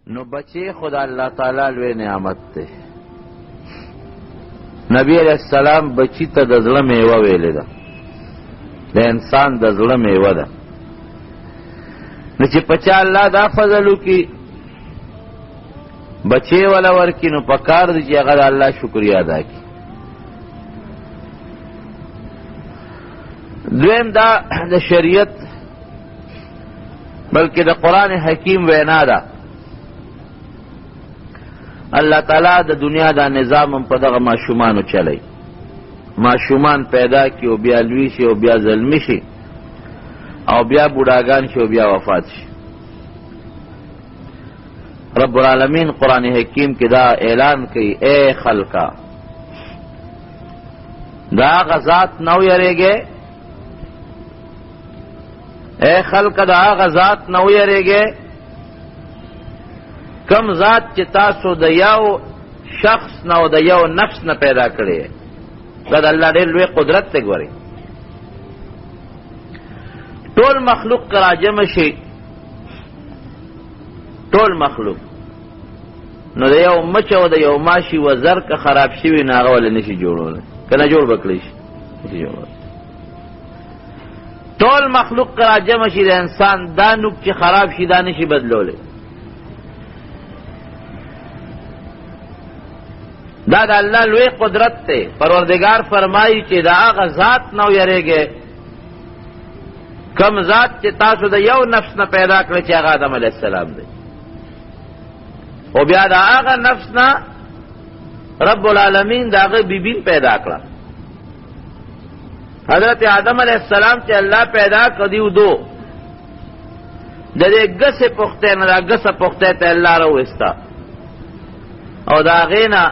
نو بچے خدا اللہ تعالی لوی نعمت تے. نبی علیہ السلام بچی ته د زړه میوه ویلې ده، د انسان د زړه میوه ده. نو چې پچا الله دا فضل وکړي بچی ولا ورکړي نو پکار دی چې هغه د الله شکریا ادا کړي. دویم دا د شریعت بلکې د قرآن حکیم وینا ده. الله تعالی د دنیا دا نظام هم په دغه ماشومانو چلی. ماشومان پیدا کی او بیا لوی شي او بیا زلمی شي او بیا بوډاګان شي او بیا وفات شي. رب العالمین قرآن حکیم کې دا اعلان کوي اے خلقا دا غزات نو یریږي، اے خلقا دا غزات نو یریږي کم ذات چې تاسو د یو شخص نه او د یو نفس نه پیدا کړی. دا د الله ډېر لوی قدرت ته ګوري. ټول مخلوق که راجمع شي، ټول مخلوق نو د یو مچ او د یو ماشي وزر که خراب شوي نو هغه ولې نشي جوړولی، که نه جوړ به کړی شي نشي جوړولی. ټول مخلوق که راجمع شي د انسان دا نوک چې خراب شي دا نشي بدلولی. دا د الله لوی قدرت ته. پروردگار فرمایي چې دا هغه ذات نو یریږي کم ذات چې تاسو د یو نفس نه پیدا کړی چې هغه آدم علیه السلام دی، او بیا دا هغه نفس نه رب العالمین دا هغه بیبین پیدا کړه. حضرت آدم علیه السلام چې الله پیدا کړیو دو د دې ګسه پخته نه دا ګسه پخته ته الله راوستا او دا غینا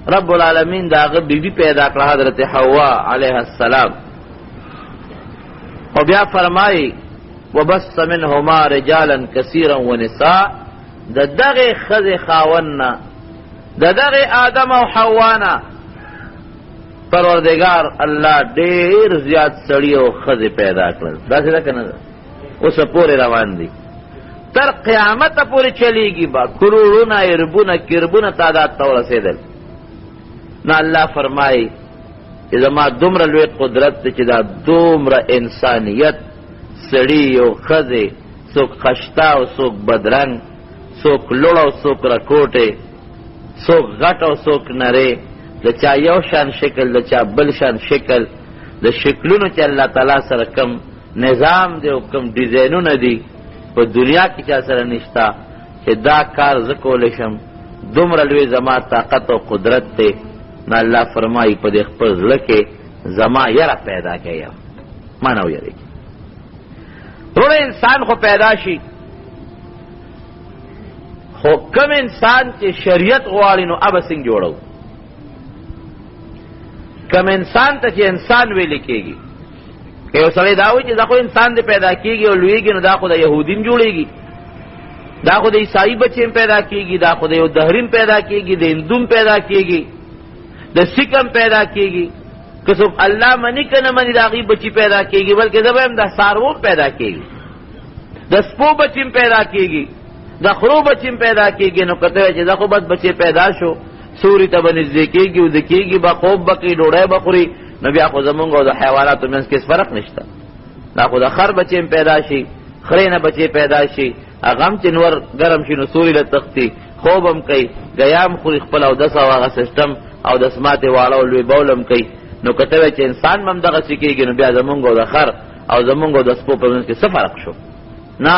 رب العالمین دا هغه بیبی پیدا کړه حضرت حوا علیه السلام. او بیا فرمایي وبث منهما رجالا كثيرا ونساء د دغه خزه خاوننا د دغه آدم او حوا نه پروردگار الله ډیر زیات سړی او خزه پیدا کړل. دا څه کنه اوس پورې روان دي تر قیامت پورې چلیږي با کروڑونه اربونه کربونه تعداد ته ورسېدل. نو الله فرمایي چې زما دومره لوی قدرت دی چې دا دومره انسانیت سړی او ښځې څوک خشته او څوک بدرنګ، څوک لوړ او څوک رکوټې، څوک غټ او څوک نرې، د چا یو شان شکل د چا بل شان شکل، د شکلونو چې الله تعالی سره کم نظام دی او کم ډیزاینونه دي په دنیا کې چا سره نشته چې دا کار زه کولی شم. دومره لوی زما طاقت او قدرت دی. نو الله فرمایي په دې خپل زړه کې زما یره پیدا کړئ، ما نه ویریږي. وروڼه انسان خو پیدا شي، خو کم انسان چې شریعت غواړي نو اب څنګه جوړو. کم انسان ته چې انسان ویل کېږي، که یو سړی دا وایي چې دا خو انسان دې پیدا کېږي او لویږي نو دا خو د یهودیم جوړېږي، دا خو د عیسائی بچیم پیدا کېږي، دا خو د یو دهریم پیدا کېږي، د هندوم پیدا کېږي، د سکم پیدا کېږي. که څوک الله مني که نه مني د هغې بچي پیدا کېږي، بلکې زه به هم د څاروو پیدا کېږي، د سپو بچیم پیدا کېږي، د خرو بچیم پیدا کېږي. نو که ته وایې چې دا خو بس بچی پیدا شو سوري ته به نږدې کېږي وده کېږي به خوب به کوي ډوډۍ به خوري، نو بیا خو زمونږ او د حیواناتو منځ کې فرق نشته. دا خو د خر بچیم پیدا شي، خرې نه بچی پیدا شي، هغه هم چې نور ګرم شي نو سوري له تختی خوب هم کوي، ګیا هم خوري خپل اودس او هغه سیسټم او د سماعتې واړه او لوی بول هم کوي. نو که ته وایې چې انسان به هم دغسې کېږي نو بیا زمونږ او د خر او زمونږ او د سپو په منځ کې څه فرق شو؟ نه،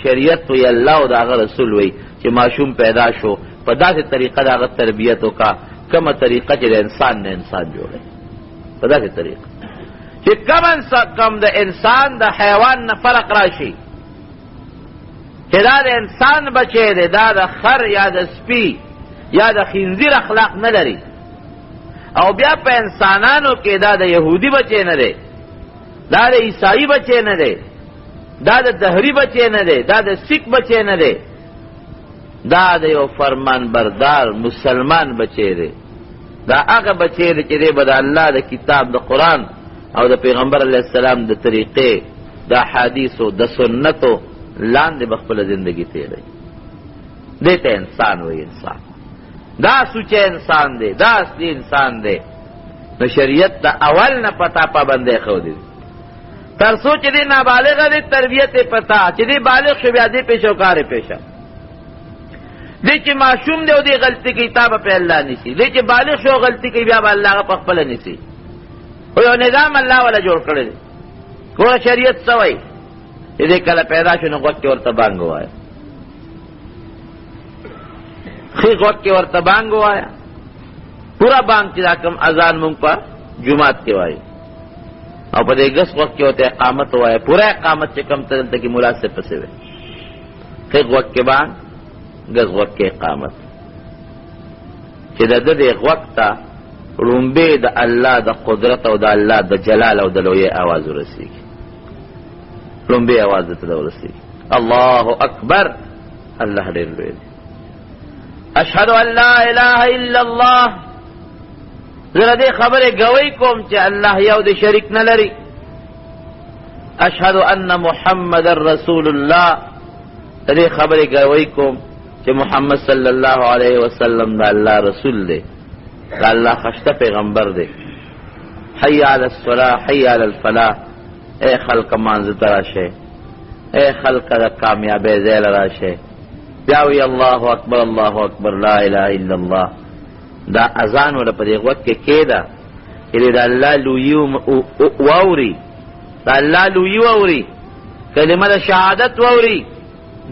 شریعت وی الله او د هغه رسول وی چې ماشوم پیدا شو په داسې طریقه د هغه تربیت وکړه کومه طریقه چې د انسان نه انسان جوړوي، په داسې طریقه چې کم د انسان د حیوان نه فرق راشي چې دا د انسان بچی دی، دا د خر یا د سپي یا د خنزیر اخلاق نه لري. او بیا په انسانانو کې دا د یهودي بچی نه دی، دا د عیسائی بچی نه دی، دا د دهری بچی نه دی، دا د سکھ بچی نه دی، دا د یو فرمان بردار مسلمان بچی دی. دا هغه بچی دی چې دی به د الله د کتاب د قرآن او د پیغمبر علیه السلام د طریقې د حدیثو د سنتو لاندې به خپله زندګي تېروي. دیتا انسان وی انسان دا سوچے انسان دے دا اصلی انسان دے نو شریعت دا اول نہ پتا پابندے خو دی ترسو چی دی نابالغ دی تربیت پتا چی دی بالغ شو بیا دی پیشو کار پیشا دی چی معشوم دے او دی غلطی کی تاب پہ اللہ نیسی دی چی بالغ شو غلطی کی بیا با اللہ کا پخپل نیسی او یو نظام اللہ والا جوڑ کردے کورا شریعت سوئی دی کل پیدا شو نو وقت کی ورطا بانگو آیا خیق وقت کی ورطا بانگو آیا پورا بانگ چی دا کم اذان مونگ پا جماعت کے وائی اور پا دے گس وقت کی ہوتے اقامت ہوا ہے پورا اقامت چی کم تدل تکی مولاد سے پسے ہوئے خیق وقت کے بانگ گز وقت کے اقامت چی دا دے وقت تا رنبے دا اللہ دا قدرت او دا اللہ دا جلال او دا لوی آواز رسی گی رنبے آواز دا دا رسی گی اللہ اکبر اللہ دیر لوی دی اشہدو ان لا الہ الا اللہ ذرا دے خبر گوئی کوم چے اللہ یو دے شریک نہ لری اشہدو ان محمد رسول اللہ دے خبر گوئی کوم چے محمد صلی اللہ علیہ وسلم دا اللہ رسول دے دا اللہ خشتہ پیغمبر دے حی علی الصلاح حی علی الفلاح اے خلق مانزت راشے اے خلق دا کامیاب زیل راشے بیاوی اللہ اکبر لا الہ الا اللہ دا اذان ولا پدې وخت کې کېدا چې دا الله لویو واوري دا الله لویو واوري کلمه د شهادت واوري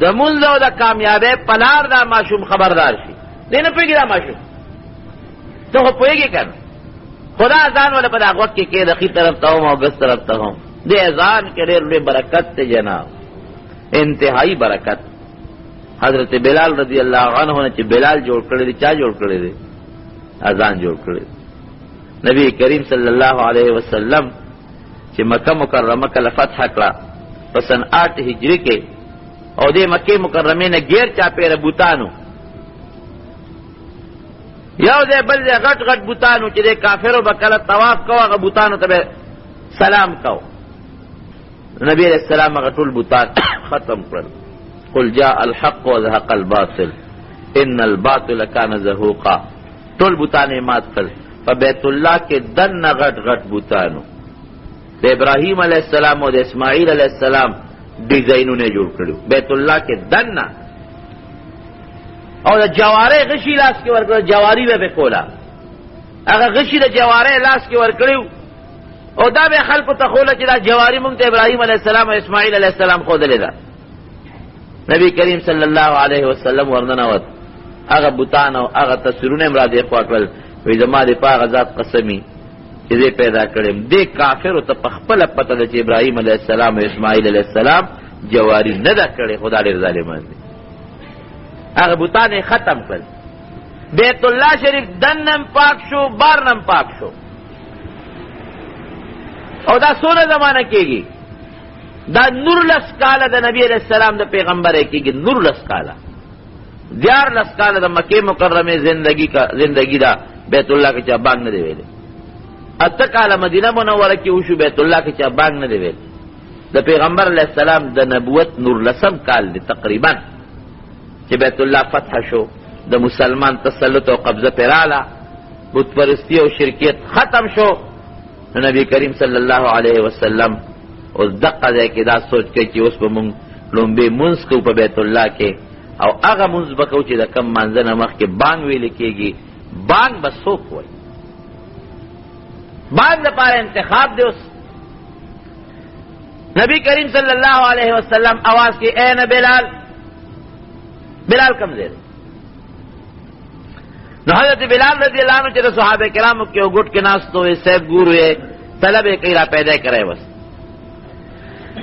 د مونږ او د کامیابی پلار دا معشوم خبردار شي دینه پیګی دا معشوم ته خو پیګی کنه خدا اذان ولا پدې وخت کې کېدا خي طرف ته او ګس طرف ته هم دې اذان کې ډېر برکت ته جناب انتہائی برکت حضرت بلال رضی اللہ عنہ نے چې بلال جوړ کړی دی چا جوړ کړی دی اذان جوړ کړی نبی کریم صلی اللہ علیہ وسلم چې مکہ مکرمه کله فتح کړه په سن 8 ہجری کې او دې مکه مکرمه نه غیر چا پیر بوتانو یو دې بل دې غټ غټ بوتانو چې دې کافرو بکله طواف کوه غ بوتانو ته سلام کو نبی علیہ السلام غټول بوتان ختم کړل قل جاء الحق وزهق الباطل ان الباطل كان زهوقا ټول بوتانې مات کړل په بیت الله کې دن غټ غټ بوتانو د ابراهیم علیه السلام او د اسماعیل علیه السلام ډیزاینونه جوړ کړو بیت الله کې دن او د جواره غشي لاس کې ورکړ جواری به کولا هغه غشي د جواره لاس کې ورکړو او دا به خلکو ته خوله چې دا جواری مونږ ته ابراهیم علیه السلام او اسماعیل علیه السلام خو دلیدا نبی کریم صلی اللہ علیہ وسلم ورننوت اغا بوتان او اغا تصویرون امراد اخواکل وی زما دی پا اغا ذات قسمی چی دی پیدا کریم دی کافر تا پخپل پتا دا چی ابراہیم علیہ السلام و اسماعیل علیہ السلام جواری ندا کرے خدا لیر ظالمان دی اغا بوتان ختم کر بیت اللہ شریف دنم پاک شو بارنم پاک شو او دا سونا زمانہ کیگی دا نور لس کالا دا نبی علیہ السلام دا پیغمبر ہے کی نور لس کالا دیار لس کالا دا مکہ مکرمہ زندگی دا بیت اللہ کے چاہ بانگ نہ دے ویلے اتا کالا مدینہ منورہ کی اوشو بیت اللہ کے چاہ بانگ نہ دے ویلے دا پیغمبر علیہ السلام دا نبوت نور لسم کال دی تقریبا چی بیت اللہ فتح شو دا مسلمان تسلط و قبضہ پیرالا بت پرستی و شرکیت ختم شو نبی کریم صلی اللہ علیہ وسلم اس دقا دے کہ دا سوچ کے چی اس پا منگ لنبے منز کو پا بیت اللہ کے او اغا منز بکو چی دا کم منزن مخ کے بانگ وی لکے گی بانگ بس سوک ہوئی بانگ دا پارا انتخاب دے اس نبی کریم صلی اللہ علیہ وسلم آواز کی اے نا بلال بلال کم دے رہے نو حضرت بلال رضی اللہ عنہ چیز صحابہ کرامو کے گھٹ کے ناستو ہوئے سیب گور ہوئے طلب کئی را پیدا کرے بس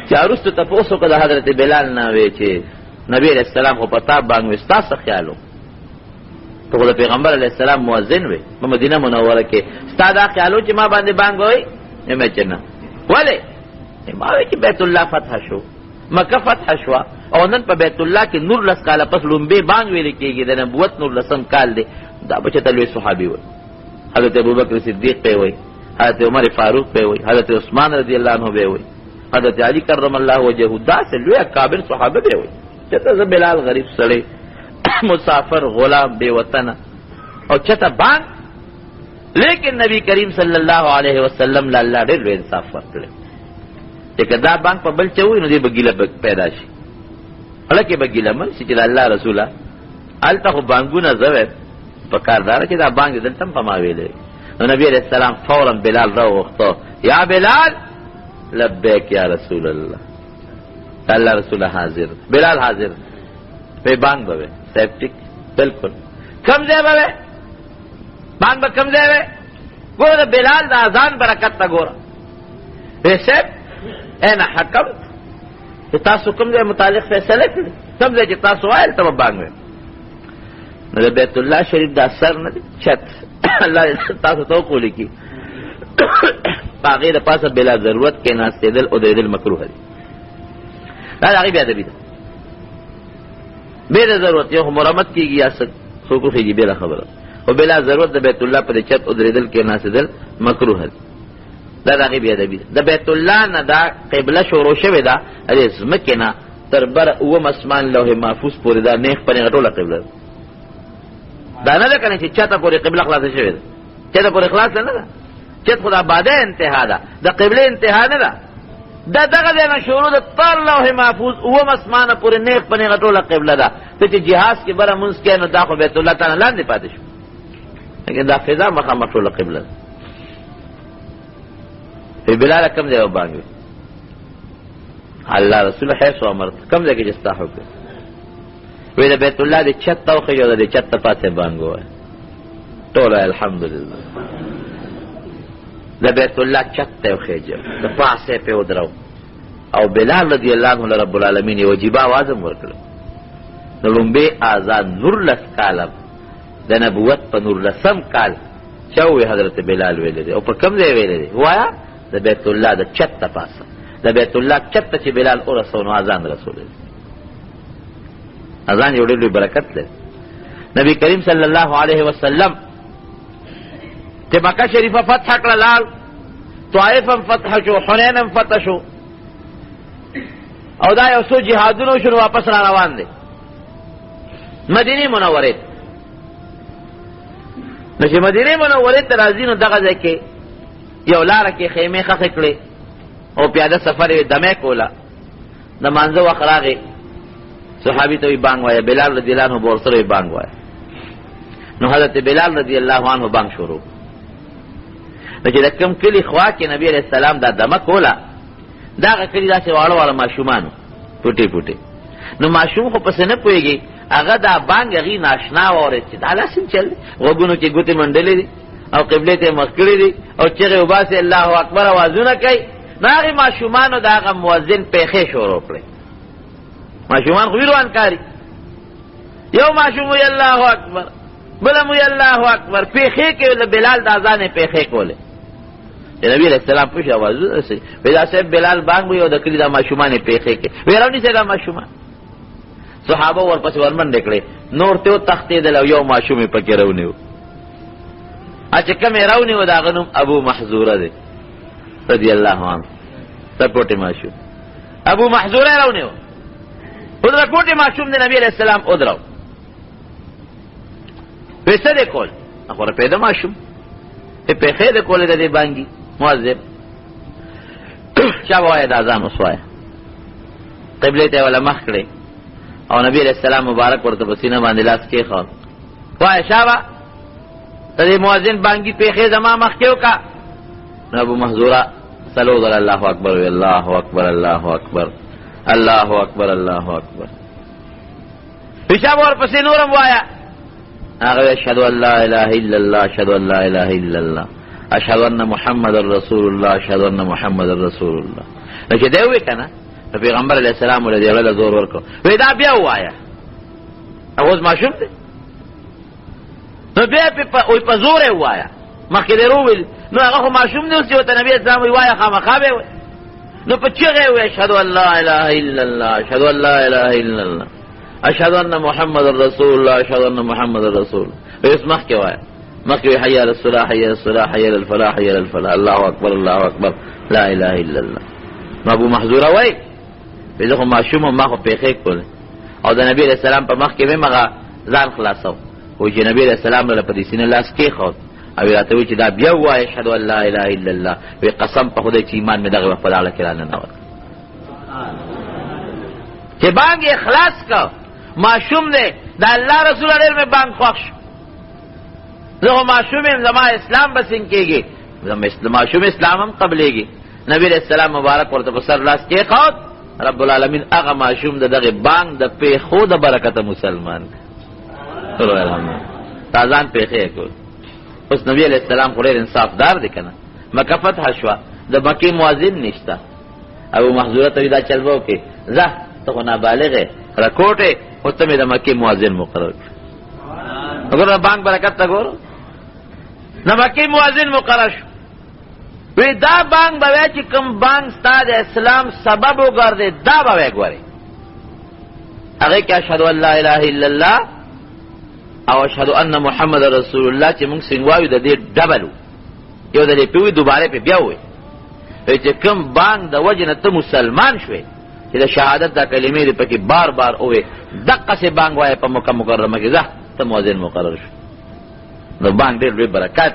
چارست تپوسو کا دا حضرت بلال ناوے چے نبی علیہ السلام کو پتا بانگوے ستاس خیالو تو خود پیغمبر علیہ السلام موازن وے مدینہ منورہ کے ستا دا خیالو چے ما باندے بانگوئے میں چنا والے ماوے چے بیت اللہ فتح شو مکہ فتح شوا اور نن پا بیت اللہ کے نور لس کالا پس لنبے بانگوے لکے گی دا نبوت نور لسم کال دے دا بچہ تلوی صحابی ہوئی حضرت ابوبکر صدیق پہ ہوئی حضرت عمر فاروق پہ ہوئی حضرت عثمان رضی اللہ عنہ پہ ہوئی حضرت علی کرم اللہ وجہہ دا سے لوی اکابر صحابہ پہ ہوئی چتا بلال غریب سڑے مسافر غلام بے وطن او چتا بانگ. لیکن نبی کریم صلی اللہ علیہ وسلم لا اللہ ډېر لوی انصاف ورکړي چې دا بانگ په بل چوي نو دې بګیله پیدا شي. هلکه بګیله من چې الله رسوله الته خو بانګونه زوی په کاردار چې دا بانگ دلته په ما ویلې. نو نبی علیہ السلام فورا بلال راوغخته، یا بلال لبیک یا رسول الله. اللہ رسول حاضر، بلال حاضر پہ بانگ بوے سیپٹک بالکل کم دے بوے بانگ با کم دے بوے گورا بلال دا آزان برکت تا گورا بے سیب اینا حکم تاسو کم دے متعلق فیصلے کردے کم دے جی تاسو آئل تب بانگ بوے نو بیت اللہ شریف دا سر ندی چھت اللہ تاسو توقو لکی باقی دا پاسا بلا ضرورت کے ناستے دل او دے دل مکروح دی دا داغی بیاده بیده بیده ضرورت یو مرامت کیگی یا سوکو خیجی بیده خبره و بلا ضرورت دا بیت اللہ پا دا چت ادردل کے ناس دل مکروح دی دا داغی بیاده بیده دا بیت اللہ نا دا قبله شورو شوه دا ادی زمکی نا تر بر اوم اسمان لوح محفوظ پوری دا نیخ پنی غطولا قبله دا نده کنی چه چتا پوری قبله خلاص شوه دا چتا پوری خلاص نده چت خدا باده انتها دا قبله انتها نده دا دغه دینا شروع دا تر لوح محفوظ اوم اسمان پوری نیخ پنی غطولا قبله دا تو چه جهاز کی برا منز کیا نو دا خو بیت اللہ تعالی لاندی پاتے شو لیکن دا فضا مخا مطلوب قبلہ پھر بلال کم دے بانگوی اللہ رسول حیث و امرت کم دے کی جستا حکم وی دا بیت اللہ دی چھت توخی جو دا دی چھت پاسے بانگو ہے طولو الحمدللہ دا بیت اللہ چھت توخی جو دا پاسے پہ ادراو او بلال رضی اللہ عنہ رب العالمین وجیبہ آوازم ورکلو نلومبے آزاد نور لس کالم دا نبوت پا نور لسم کال چاوی حضرت بلال ویلے دے او پا کم دے ویلے دے وایا دا بیت اللہ دا چت تا پاسا دا بیت اللہ چت تا چی بلال او رسولو آزان رسول دے آزان جوڑے لوی برکت لے نبی کریم صلی اللہ علیہ وسلم تی مکہ شریفہ فتح کرلال طائفم فتح شو حنینم فتح شو او دا یو سو جہادونو شنو واپس را روان دے مدینی منورت نشی مدینی منورت رازینو دغه ځای کې یو لاره کې خیمه خخ کړي او پیاده سفر دمه کولا د مانځه وخت راغی صحابي ته بانګ وای بلال رضی الله عنه ورسره بانګ وای نو حضرت بلال رضی الله عنه بانګ شروع چې د کوم کلی خوا کې نبی علیہ السلام دا دمه کولا دا کلی داسې واړو واړو ماشومان پټي پټي نو ماشوم خو پس نه پويږي هغه دا بانګ غي ناشنا وره چې دا لاسم چل وګونو کې ګوتې منډلې دي او قبله ته مخ کړې دي او چې وباسه الله اکبر आवाजونه کوي ناغي ماشومان دا هغه مؤذن پیخې شروع کړي ماشومان خو روان کاری یو ماشوم وی الله اکبر بل مو الله اکبر پیخې کې بلال د اذان پیخې کوله نبی علیہ السلام پوښ आवाज وسه بلال صاحب بلال بانګ وی او د کلی دا ماشومان پیخې کې ویراونی سره دا ماشومان صحابه ورپسې ورمن نکړي نور ته تختې دل یو ماشومې پکې راونیو اچ کوم راونیو دا غنم ابو محذوره دی رضی الله عنه سپورټي ماشوم ابو محذوره راونیو خدای کوټي ماشوم دی نبی علیہ السلام او درو پیسې دې کول اخره پیدا ماشوم په خیر کول دې بانګي مؤذن چا وای دا ځان وسوای قبله ته ولا مخ کړي او نبی علیہ السلام مبارک ورته پسینه باندې لاس کې خو وای شابه ته مؤذن بانګي پیخه زما مخ کېو کا ابو محذوره صلو علی الله اکبر الله اکبر الله اکبر الله اکبر الله اکبر پیشاب ور پسې نورم وایا هغه اشهد ان لا اله الا الله اشهد ان لا اله الا الله اشهد ان محمد رسول الله اشهد ان محمد رسول الله لکه دی وی کنه پیغمبر علیہ السلام ولې دی زور ورکو وی دا بیا وایا اوس ماشوم دی نو بیا په زور وایا مخکې درو ویل نو هغه ماشوم دی چې ته نبی اسلام وی وایا خامخا به وی نو په چیغه وی اشهد ان لا اله الا الله اشهد ان لا اله الا الله اشهد ان محمد رسول الله اشهد ان محمد رسول الله اسمح کې وایا مخکې حي على الصلاه حي على الصلاه حي على الفلاح حي على الفلاح الله اکبر الله اکبر لا اله الا الله ابو محذوره وای دغه ماشوم ما خو پیخې کول او د نبی رسول الله په مخ کې مغه ځان خلاصو و چې نبی علیہ السلام له په دې سینې لاس کې خو او راته وی چې دا بیا وایي اشهد ان لا اله الا الله وی قسم په خدای چې ایمان مې دغه وخت په اړه کې رانه نه وته چې بانګ اخلاص کا معصوم دی دا الله رسول الله مې بانګ خوښ زه معصوم زما اسلام بسنګ کېږي زما معصوم اسلام هم قبلېږي نبی علیہ السلام مبارک ورته په سر لاس کې خود رب العالمین هغه معصوم دغه بانګ د پیخو د برکت مسلمان سره الحمد تازان پیخې کو اوس نبی علیہ السلام خو ډېر انصافدار دی کنه مکه فتح شوه د مکې مؤذن نشته ابو محذوره ته دا چلوو کې زه ته خو نابالغه رکوټه او ته مې د مکې مؤذن مقرر وګوره بانګ برکت تا ګورو د مکې مؤذن مقرر شو وی دا بانګ به چې کوم بانګ ستاد اسلام سبب وګرځي دا به وګوري هغه کې اشهد ان لا اله الا الله او اشهد ان محمد رسول الله چې موږ څنګه وایو د دې ډبل یو د دې په دوباره په بیا وي چې کوم بانګ د وجنه ته مسلمان شوي چې د شهادت د کلمې په کې بار بار اوه دقه سه بانګ وای په مکه مکرمه کې ځه ته مؤذن مقرر شو نو بانګ ډېر لوی برکت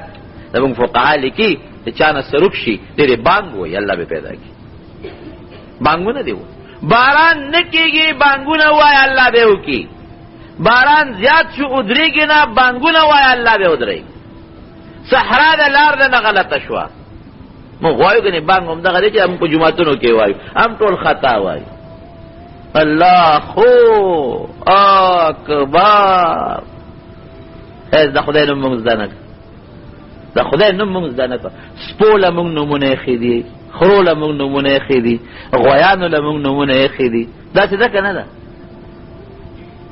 د موږ فقها لیکي چې چانه سروک شي ډېر بانګ وای الله به پیدا کی بانګونه دی باران نکیږي بانګونه وای الله به وکي باران زیات شو ادریږي نه بانګونه وای الله به ودري صحرا د لار نه غلطه شو مو وایو کنه بانګ هم دغه چې هم په جمعتونو کې وایو هم ټول خطا وایو الله اکبر از د خدای نوم موږ ځنه د خدای نوم موږ ځنه سپوله موږ نمونه خېدي خروله موږ نمونه خېدي غویانو له موږ نمونه خېدي دا څه ده کنه ده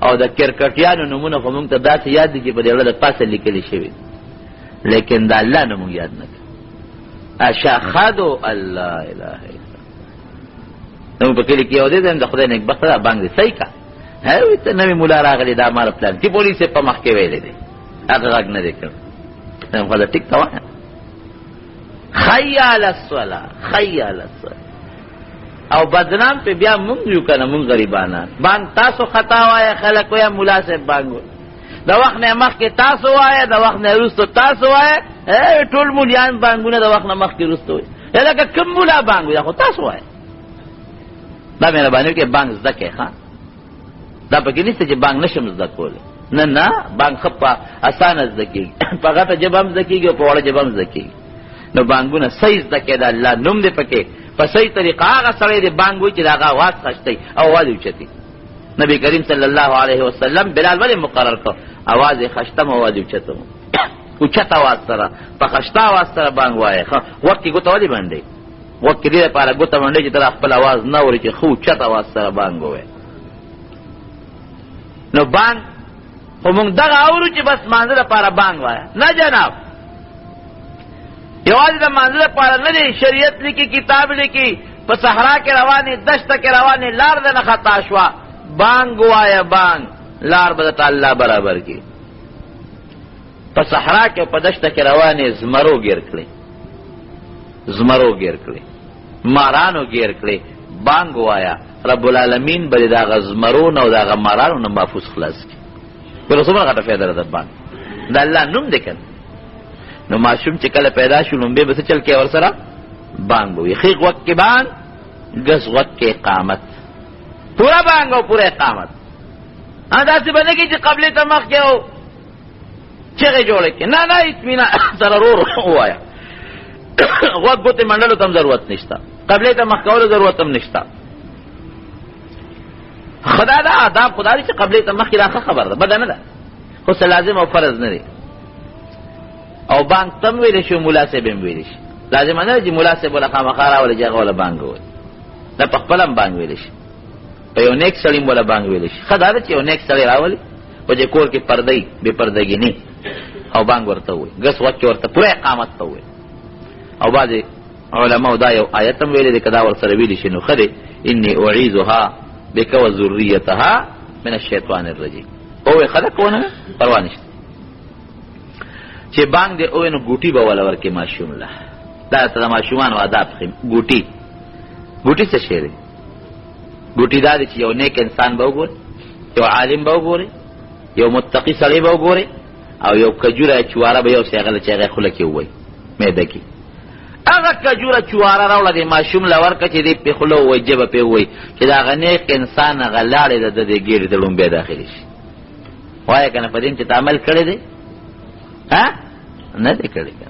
او د کرکټیانو نمونه خو موږ ته داسې یاد دي چې په دې وړه د پاسه لیکل شوی لیکن دا الله نوم یاد نه اشهد الله اله الا نو په کلی کې اودې د خدای نیک بخته باندې صحیح کا هغه ته نوې مولا راغلی دا مار پلان چې پولیس په مخ کې ویلې دي هغه غږ نه وکړ نو خدای ټیک تا وایي حي علی الصلاه حي علی الصلاه او بدنام په بیا مونږ یو کنه مونږ غریبانه باندې تاسو خطا وایي خلک وایي مولا صاحب باندې د وخت نه مخ کې تاسو وایي د وخت نه وروسته تاسو وایي ټول مولیان باندې د وخت نه مخ کې وروسته وایي لکه کوم مولا باندې خو تاسو وایي دا مې باندې کې باندې زکه ښا دا پکې نشته چې باندې نشم زده کوله نه نه باندې خپه اسانه زده کیږي په غته جبم زده کیږي په وړه جبم زده کیږي نو باندې صحیح زده کې دا الله نوم دې پکې په صحیح طریقه هغه سره دې باندې چې دا आवाज خشتي او आवाज اوچتي نبی کریم صلی الله علیه وسلم بلال ولې مقرر کړ आवाज خشتم او आवाज اوچتم اوچت आवाज سره په خشتا आवाज سره باندې وایي وخت کې ګوتو دی باندې وخت کې دې لپاره ګوتو باندې چې تر خپل आवाज نه وري چې خو اوچت आवाज سره باندې وایي نو باندې خو موږ دغه اورو چې بس مانځه لپاره باندې وایي نه جناب یوازې د مانځه لپاره نه دی شریعت لیکي کتاب لیکي په صحرا کې روانې دشت کې روانې لار نه خطا شوا بانګ وایا بانګ لار به الله برابر کی په صحرا کې په دشت کې روانې زمرو گیر کړي زمرو گیر کړي مارانو گیر کړي بانګ وایا رب العالمین بل دا غزمرون او دا مارانو نه محفوظ خلاص کی پر څومره غټه فائدہ ده باندې دا الله نوم دې کړ نو معصوم چې کله پیدا شو نو به بس چل کې ور سره بانګ وي خیق وقت کې بانګ غس وقت کې اقامت پورا بانګ او پورا اقامت دا څه باندې کې چې قبل ته مخ کې او چغه جوړه کې نه نه اطمینان ضرور وایا وقت ګوتې منډلو تم ضرورت نشتا قبل ته مخ کولو ضرورت هم نشتا خدا دا آداب خدا دې چې قبل ته مخ کې راخه خبر ده بد نه ده خو لازم او فرض نه دي او بانګ تم ویل شو مناسب هم ویل شي لازم نه چې مناسب ولا خامخارا ولا جګه ولا بانګ وي دا په خپلم بانګ ویل شي په یو نیک سړی ولا بانګ ویل شي خدای دې یو نیک سړی راولي او چې کور کې پردې به پردګي نه او بانګ ورته وي غس وخت ورته پوره اقامت ته وي او بعض علماء دا یو آیت هم ویل دي کدا ور سره ویل شي نو خدای انی اعیذها بک و ذریتها من الشیطان الرجیم او خلقونه پروا نشته چې بانګ دې او نو ګوټي به ولا ورکه ماشوم الله دا ته ماشومان او آداب خیم ګوټي ګوټي څه شی دی ګوټي دا چې یو نیک انسان به وګوري یو عالم به وګوري یو متقی سړی به وګورئ او یو کجوره چواره به یو سیغله چې هغه خوله کې ووایي معده کې هغه کجوره چواره راوړه د ماشوم له ورکه چې دی پې خوله ووایي جبه پې ووایي چې د هغه نیک انسان هغه لاړې د د دې ګېډې ته لومبی داخلي شي وایه که نه په دې چې ته عمل کړی دی نه دی کړی که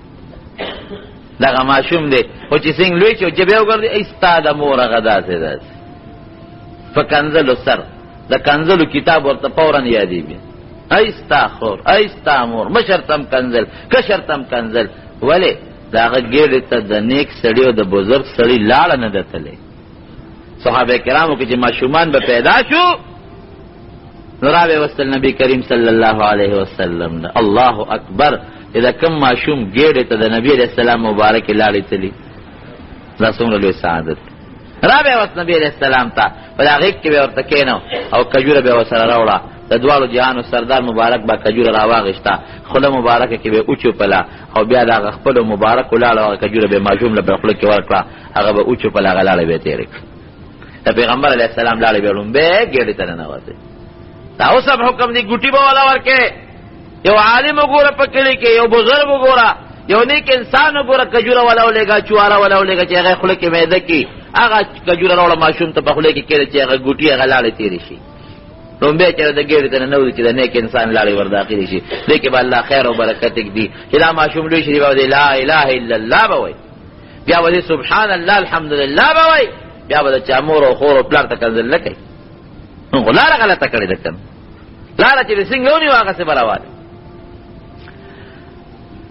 دغه ماشوم دی خو چې څنګه لوی چې جبې وګرځي ای ستا د مور هغه داسې داسې په کنځلو سر د کنځلو کتاب ورته فورا یادېږي ای ستا خور ای ستا مور مشرتم کنځل کشرتم کنځل ولې د هغه ګېډې ته د نیک سړي او د بزرګ سړي لاړه نه ده تللی صحابه کرامو کې چې ماشومان به پیدا شو نو راوې وستل نبی کریم صلی الله علیه وسلم نه الله اکبر دا کم ماشوم ګېډې ته د نبی علیہ السلام مبارکې لاړې تلي دا څومره لوی سعادت راوې وست نبی علیہ السلام ته په دا غېږ کې به ورته کېنو او کجوره به ورسره راوړه د دواړو جهانو سردار مبارک به کجوره راواغېسته خوله مبارکه کې به وچوپله او بیا د هغه خپلو مبارکو لاړو هغه کجوره به ماشوم له به خوله کې ورکړه هغه به وچوپله هغه لاړې به یې تېرې کړه د پیغمبر علیه السلام لاړې به لومبی ګېډې ته ننوتې دا اوس هم حکم دی ګوټي به والا ورکې یو عالم وګوره په کلي کې یو بزرګ وګوره یو نیک انسان وګوره کجوره والا ولېږه چواره والا ولېږه چې هغه خوله کې معده کې هغه کجوره راوړه ماشوم ته په خوله کې کېږي چې هغه ګوټي هغه لاړې تېرې شي لومبی چې د ګېډې ته ننوځي چې د نیک انسان لاړې ورداخلې شي دې کې به الله خیر او برکت ږدي چې دا ماشوم لوی شي به ودې لا اله الا الله به وایي بیا به سبحان الله الحمدلله به وایي بیا به د چا مور او خور او پلار ته کنځل نه کوي خو لاره غلطه کړې ده کنه لاره چې د څنګه ونیو هغسې به راوالي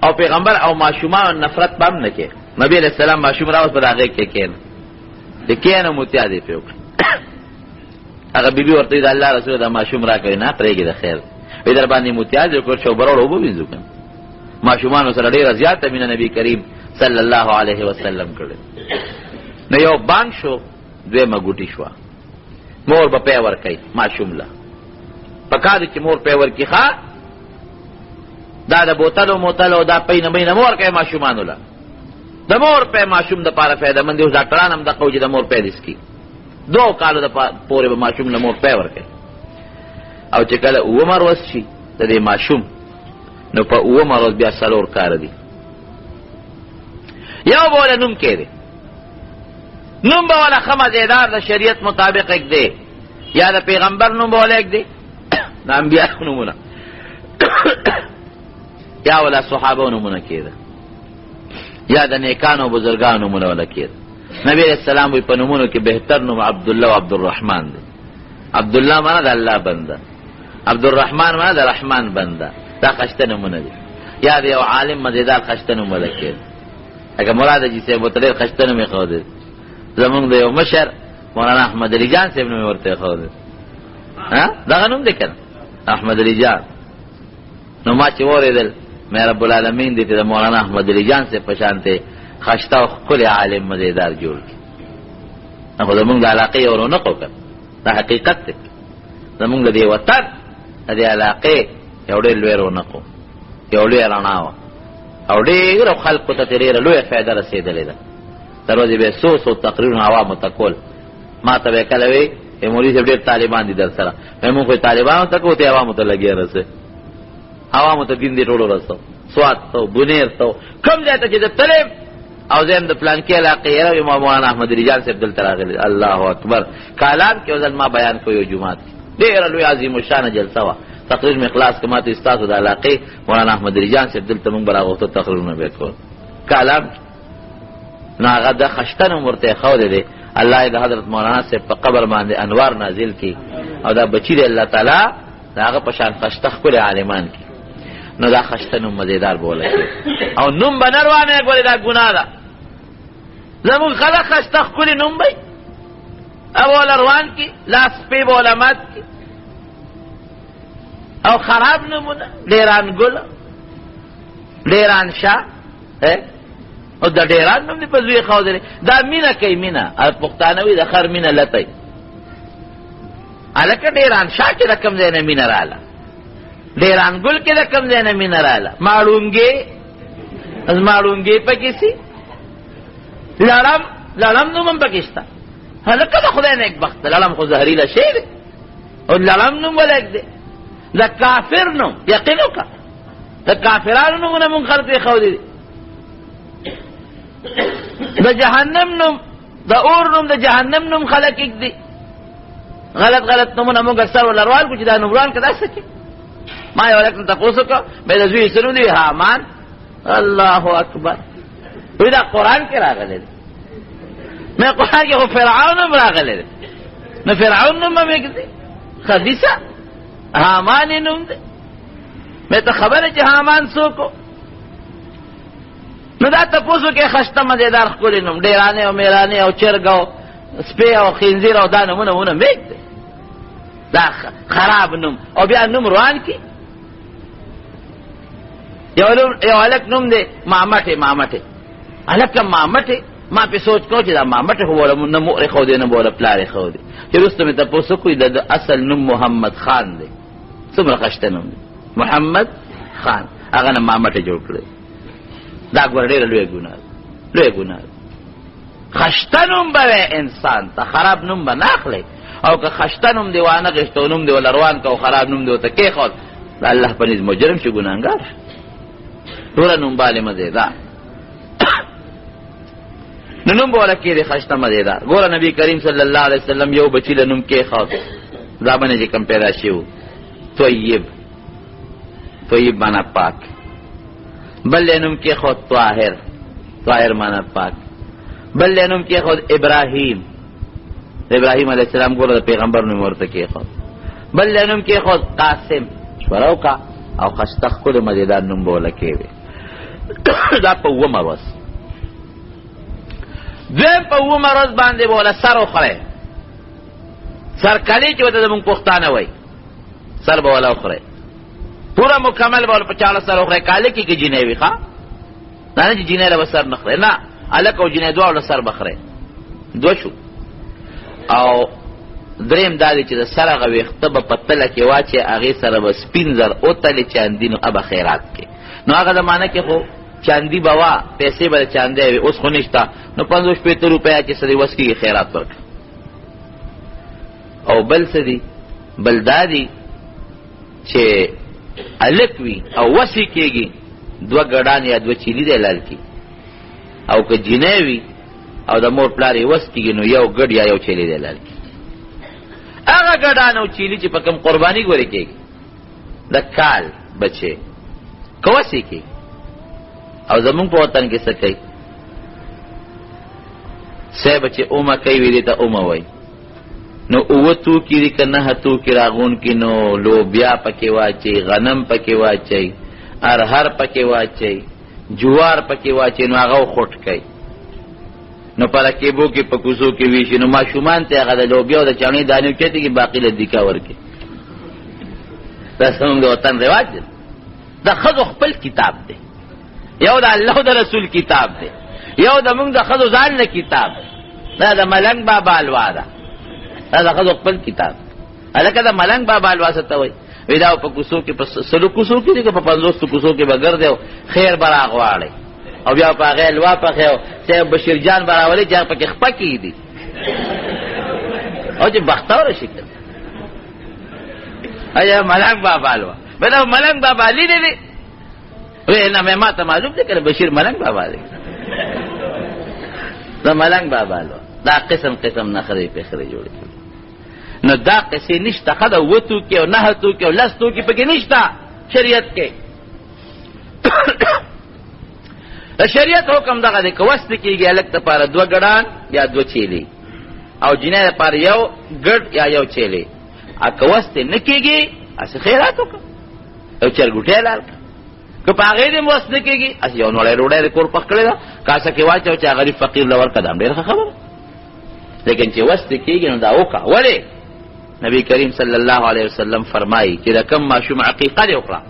او پیغمبر او ماشومان نفرت به هم نه کې نبی علیہ السلام ماشوم راوست په د هغې کې کېنه د کېنه متیا دې پې وکړه هغه بیبي ورته د الله رسول دا ماشوم را کوي نه پرېږدي د خیر وی در باندې متیا دې وکړ شو بروړ اوبه وینځو کنه ماشومانو سره ډېره زیاته مینه نبی کریم صلی الله علیه وسلم کړې نو یو بانک شو دویمه ګوټي شوه مور به پی ورکوي ماشوم له پکار چې مور پی ورکړي ښه دا د بوتلو موتلو دا پی نه بی نه مور کوي ماشومانو له د مور پی ماشوم دپاره فایدهمند دي اوس ډاکټران هم دقه وي چې د مور پی دې څکي 2 کالو د پورې به ماشوم له مور پی ورکوي او چې کله 9 ورځ شي د دې ماشوم نو په 9 ورځ بیا 4 کاره دي یو به وله نوم کېدی نوم به وله ښه مزېدار د شریعت مطابق اږدی یا د پیغمبر نوم به وله اږدی د انبیاء نومونه یا وله صحابه نومونه کېده یا د نیکانو بزرګانو نومونه وله کېده نبی علیہ السلام وی په نومونو کې بهتر نوم عبدالله و عبدالرحمن دی عبدالله مانا د الله بنده عبدالرحمن مانا د رحمان بنده دا خشته نومونه دي یا د یو عالم مزیدار خشته نوم وله کېده لکه مراد حاجي صاحب ورته ډېر خشته نوم یې ښودی زمونږ د یو مشر مولانا احمد علی جان صاحب نوم یې ورته ښودی دغه نوم دی که نه احمد علی جان نو ما چې واورېدل مې رب العالمین دې ته د مولانا احمد علی جان صاحب په شانتې خشته او ښکلی عالم مزیدار جوړ کړي خو زمونږ د علاقې یو رونق وکړ دا حقیقت دی زمونږ د دې وطن د دې علاقې یو ډېر لوی رونق و یو لوی رڼا وه او ډېرو خلکو ته ترې ډېره لویه فایده رسېدلې ده تر ورځې به یې څو تقریرونه عوامو ته کول ما ته به یې کله وی مولوي صاحب ډېر طالبان دي در سره مونږ خو طالبانو ته کوو ته عوامو ته لګیا رسې عوامو ته دین دې ټولو رسو سوات ته بنیر ته کوم ځای ته چې د تلم او زم د پلانکي علاقې یې مولانا احمد علی جان صاحب دلته راغلی الله اکبر کالام کې ځل ما بیان کوی یو جمعات ډېره لوی عظیم الشانه جلسه وه تقریر مې خلاص که ما ته ستاسو د علاقې مولانا احمد علی جان صاحب دلته مونږ به راغوښتو تقریرونه به یې کول کالام نو هغه د خشته نوم ورته یې ښودی دی الله یې د حضرت مولانا صاحب په قبر باندې انوار نازل کړي او دا بچي دی الله تعالی د هغه په شان خشته ښکلي عالمان کړي نو دا خشته نوم مزیدار به وله کړي او نوم به نه روانه ګورې دا ګناه ده زمونږ خلک خشته ښکلي نوم به او وله روان کړي لاس پې به وله مات کړي او خراب نومونه ډېران ګل ډېران شاه او د ډېران نوم دې په زوی ښودلی دا مینه کوي مینه پښتانه وي د خر مینه لتی هلکه ډېران شاه کې د کوم ځای نه مینه راله ډېران ګل کې د کوم ځای نه مینه راله ماړونګې ماړونګې پکې سي لړم نوم هم پکې شته هلکه د خدای نیک بخته لړم خو زهریله شی دی او لړم نوم ولګ دی دا کافر نوم یقینو کا دا کافرانو نومونه مونږ خلق یې ښودي د جهنم نوم د اور نوم د جهنم نوم خلق یک دي غلط نومونه مونږ اکثر ولروال کو چې دا نومران کدا سکے ما یو لکه تاسو کو مې د زوی سره دی حامان الله اکبر وی دا قرآن کې راغلی دی مې قرآن کې خو فرعون هم راغلی دی نو فرعون نوم مې کړی خبيثه حامان نوم دی مې ته خبره چې حامان څوک نو دا تاسو کې خشته مزیدار خپل نوم ډیرانه او میرانه او چرګاو سپي او خنزیر او دا نومونه میک دی دا خراب نوم او بیا نوم روان کی یو الک نوم دی مامټه الک مامټه ما په سوچ کو چې دا مامټه هو نو مور خو دې نه بوله پلار خو دې چې رسته مې تاسو کوی د اصل نوم محمد خان دی څومره خشته نوم دی محمد خان هغه نه مامټه جوړ کړی دا ګور ډېر لوی ګناه خشته نوم به انسان ته خراب نوم به ناخلی او که خشته نوم دی وانه غشتو نوم دی ولروان که خراب نوم دی ته کې خو الله په نس مجرم شي ګناهګار ټول نوم باندې مزیدار نوم بوله کې دی خشته مزیدار ګور نبی کریم صلی الله علیه وسلم یو بچی له نوم کې خو دا باندې چې کم پیدا شیو طیب معنا پاک بل نوم کې خو طاهر معنا پاک بل نوم کې خود ابراهیم علیہ السلام ګوره د پیغمبر نوم ورته کې خود بل نوم کې خود قاسم شوراو کا او خشتخ کول مزیدار نوم بوله کې وي دا په و مروز دیم په و مروز باندې بوله سر اخره سر کلی چې وته د مونږ پښتانه وای سر بوله اخره پورا مکمل بوله په چاله سر اخره کاله کې جنې وي ښا نه چې جنې له سر نخره نه الک او جنې دوه له سر بخره دو شو او دریم دادی چې د سره غوښته په پتل کې واچي هغه سره بس پینځر او تل چاندینو ابا خیرات کې نو هغه زمانہ کې خو چاندی بوا پیسې به چاندې اوس خو نشتا نو 550 روپیا چې سړي وسکی خیرات ورک او بل سدي بل دادی چې الک وی او وسی کېږي دوه ګډان یا دوه چيلي دی لال کی او که جنوي او د مور پلاری وسکیږي نو یو ګډ یا یو چيلي دی لال کی هغه ګډان او چيلي چې په کوم قرباني ګوري کېږي د کال بچي کوسی کی او زمون په وطن کې څه کوي سه بچي اومه کوي وی دي ته اومه وای نو اوتو کې دي کنه هتو کې راغون کې نو لوبیا پکې واچي غنم پکې واچي ارهر پکې واچي جوار پکې واچي نو هغه خټ کوي نو پر کې بو کې پکوزو کې ویشي نو ماشومان ته هغه د لوبیا او د چانې دانو کېته کې باقی لدیکا ورکي دا څنګه د وطن رواج دی دا خذ خپل کتاب دی یو د الله د رسول کتاب دی یو د موږ د خذ ځان نه کتاب دا د ملنګ بابا الوا دا د خذ خپل کتاب الکه د ملنګ بابا الوا ته وای ودا په کوسو کې په سلو کوسو کې دغه په 500 کوسو کې بغیر دیو خیر براغ واړي او بیا په غیر وا په خو چې بشیر جان براولي چې په کې خپکی دي او چې بختور شکل ایا ملنګ بابا الوا بل ملنګ بابا علی دی وې نه مې ماته معلوم دي کړه بشیر ملنګ بابا دی دا ملنګ بابا الوا دا قسم نخري په خري جوړ نو دا قصې نشته خدا وتو کې او نه تو کې او لستو کې پکې نشته شریعت کې شریعت حکم دغه د کوست کېږي الک ته پاره دوه ګډان یا دوه چيلي او جنې لپاره یو ګډ یا یو چيلي ا کوست نه کېږي اس خیرات وکړه او چرګوټه لال که پاغې دې موس نه کېږي اس یو نوړې روړې کور پکړې دا کاسه کې واچو چې غریب فقیر لور قدم ډېر خبره لیکن چې وست کېږي نو دا وکړه وله نبی کریم صلی الله علیه وسلم فرمایي چې رقم ماشوم عقیقه دی وکړه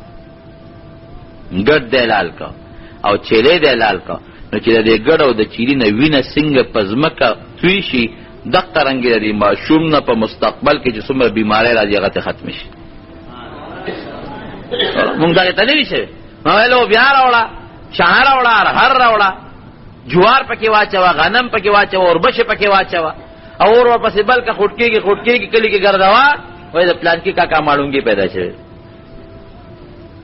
ګډ دلال کا او چيلې دلال کا نو چې دې ګډ او د چيلي نه وینه څنګه پزمکه توي شي د قرنګ لري ماشوم نه په مستقبل کې چې څومره بیماری راځي هغه ختم شي مونږ دا ته نه ویشه نو بیا راوړه شهر راوړه هر راوړه جوار پکې واچوا غنم پکې واچوا اور بش پکې واچوا اور پسې بل کا خټکیږي کلی کې ګرځوا وای د پلان کې کاکا ماړونګي پیدا شوه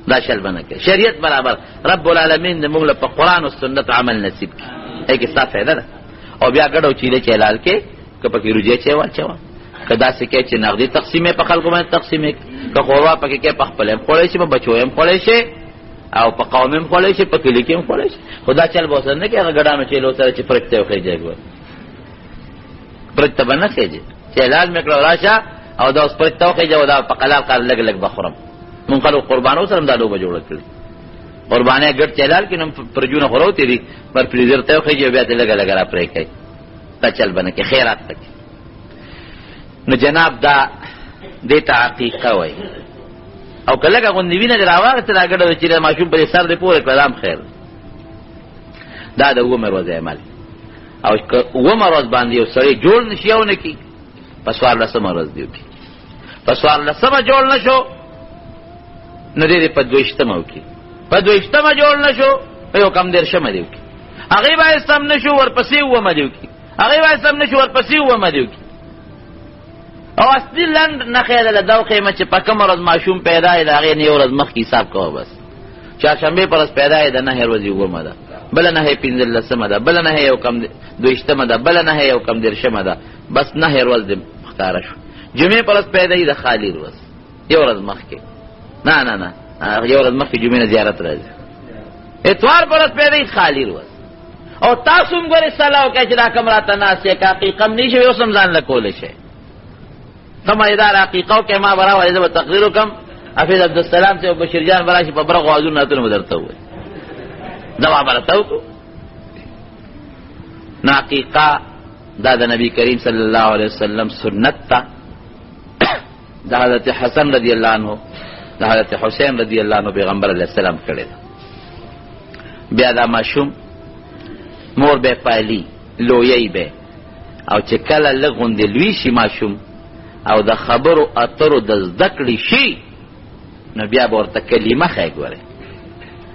دا شل بنه کې شریعت برابر. رب العالمین دې موږ له په قرآن او سنت عمل نصیب کړي. هغه څه فائدہ ده. او بیا ګډو چیلې چلال کې کپه کې روجه چي واچو کدا سې کې چې نقدي تقسیمې په خلکو باندې تقسیمې که خوروا پکې کې په خپل خولې شي په بچو هم خولې شي او په قوم هم خولې شي په کلی کې هم خولې شي. خدا چل بوسر نه کې هغه ګډانو چیلو سره چې پرته وخی جګو پرته باندې کېږي چې علاج میکړه راشه او دا اوس پرته وخی جو دا په قلال قال لګ لګ بخورم مونږ خلک قربانو سره دا لوبه جوړ کړل قربانه ګډ چلال کې نم پرجونه خروتې دي پر فریزر ته وخی جو بیا ته لګ لګ را پرې کوي تا چل باندې کې خیرات تک. نو جناب دا دیتا عقیقه وای او کله کا غوندې وینه دراوغه تر اګړو چې ماشوم په سر دې پورې کلام خیر دا د عمر ورځ عمل او عمر ورځ باندې یو سړی جوړ نشيونه کی پسوار لسمه ورځ دیو کی پسوار لسمه جوړ نشو نو دې په دویشتمه کی په دویشتمه جوړ نشو یو کم دیر شمه دیو کی هغه به سم نشو ورپسې و مدیو کی هغه به سم نشو ورپسې و مدیو کی او اصلي لند نه خیال له داو قیمت چې په کوم ورځ ماشوم پیدا دی هغه نه ورځ مخ حساب کوو بس چهارشنبه پر ورځ پیدا دی نه هر ورځ یو مده بل نه هي پینځلسمه ده بل نه یو کم دویشتمه ده بل نه یو کم درشمه ده بس نه هر ورځ مختار شو. جمعه پر ورځ پیدا دی د خالی ورځ یو ورځ مخ کې نه نه نه یو ورځ مخ کې جمعه زیارت راځي اتوار پر ورځ پیدا دی خالی ورځ او تاسو موږ رساله وکړه چې دا کمراته ناسه کا حقیقت نشي یو سم ځان لکول شي کما ادار حقیقو کې ما برا وایي د تقریر کم حفیظ عبدالسلام سے بشیر جان براشي په برغ وازو نه تر مدرته وي دوا برتاو کو نا حقیقه دا د نبی کریم صلی الله علیه وسلم سنت تا د حضرت حسن رضی الله عنه د حضرت حسین رضی الله عنه پیغمبر علیه السلام کړی بیا دا ماشوم مور به پایلی لویی به او چې کله لغوند لوی شي ماشوم او د خبرو اترو د ذکر شي نو بیا ورته کلمه خای ګوره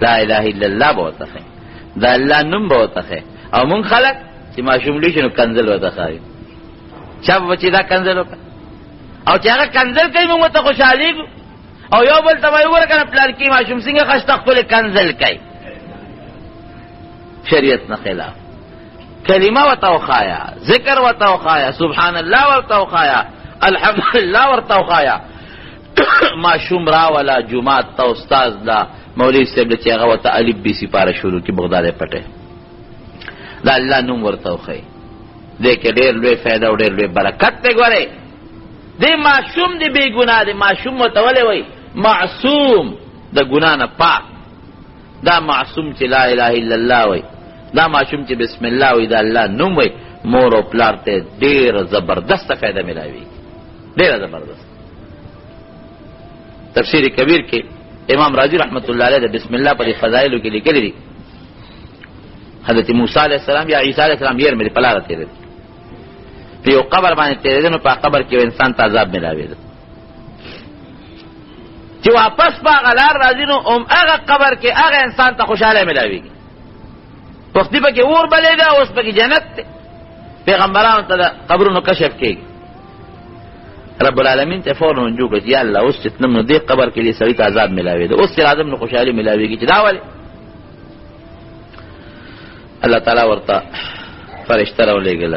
لا اله الا الله بوته دا الله نوم بوته او مون خلق چې ماشوم لوي شنو کنزل وته خای چا بچی دا کنزل وکړه او چې هغه کنزل کوي موږ ته خوشالي او یو بل ته وایو ورکنه پلان کې ماشوم څنګه خشت خپل کنزل کوي شریعت نه خلاف کلمه وته خایا ذکر وته خایا سبحان الله وته خایا الحمدلله ورته خایا ماشوم را ولا جمعات تا استاد دا مولوی صاحب چې هغه وته الف بی سپاره شروع کی بغداد پټه دا الله نوم ورته خای دې کې ډېر لوی فائدہ او ډېر لوی برکت ته ګوره دې ماشوم دې بے ګناه دې ماشوم متولې وای معصوم د ګنا نه پاک دا معصوم چې لا اله الا الله وای دا ماشوم چې بسم الله وای دا الله نوم وای مور او پلار ته ډېر زبردست فائدہ ملاوي ډېر زبردست. تفسیر کبیر کې امام رازی رحمت الله علیه د بسم الله پر فضایلو کې لیکلي دي حضرت موسی علیہ السلام یا عیسی علیہ السلام یې مې په لار تیرې په یو قبر باندې تیرې نو په قبر کې انسان ته عذاب ملاوي چې واپس په غلار راځي نو هغه قبر کې هغه انسان ته خوشاله ملاوي وخت په کې اور بلېږي اوس په کې جنت پیغمبرانو ته قبرونو کشف کوي رب العالمین ته فورن جو کړي یا الله اوس چې نو دې قبر کې دې سړی ته عذاب ملاوي اوس چې اعظم نو خوشالي ملاويږي چې دا ولې الله تعالی ورته فرشتہ راولېګل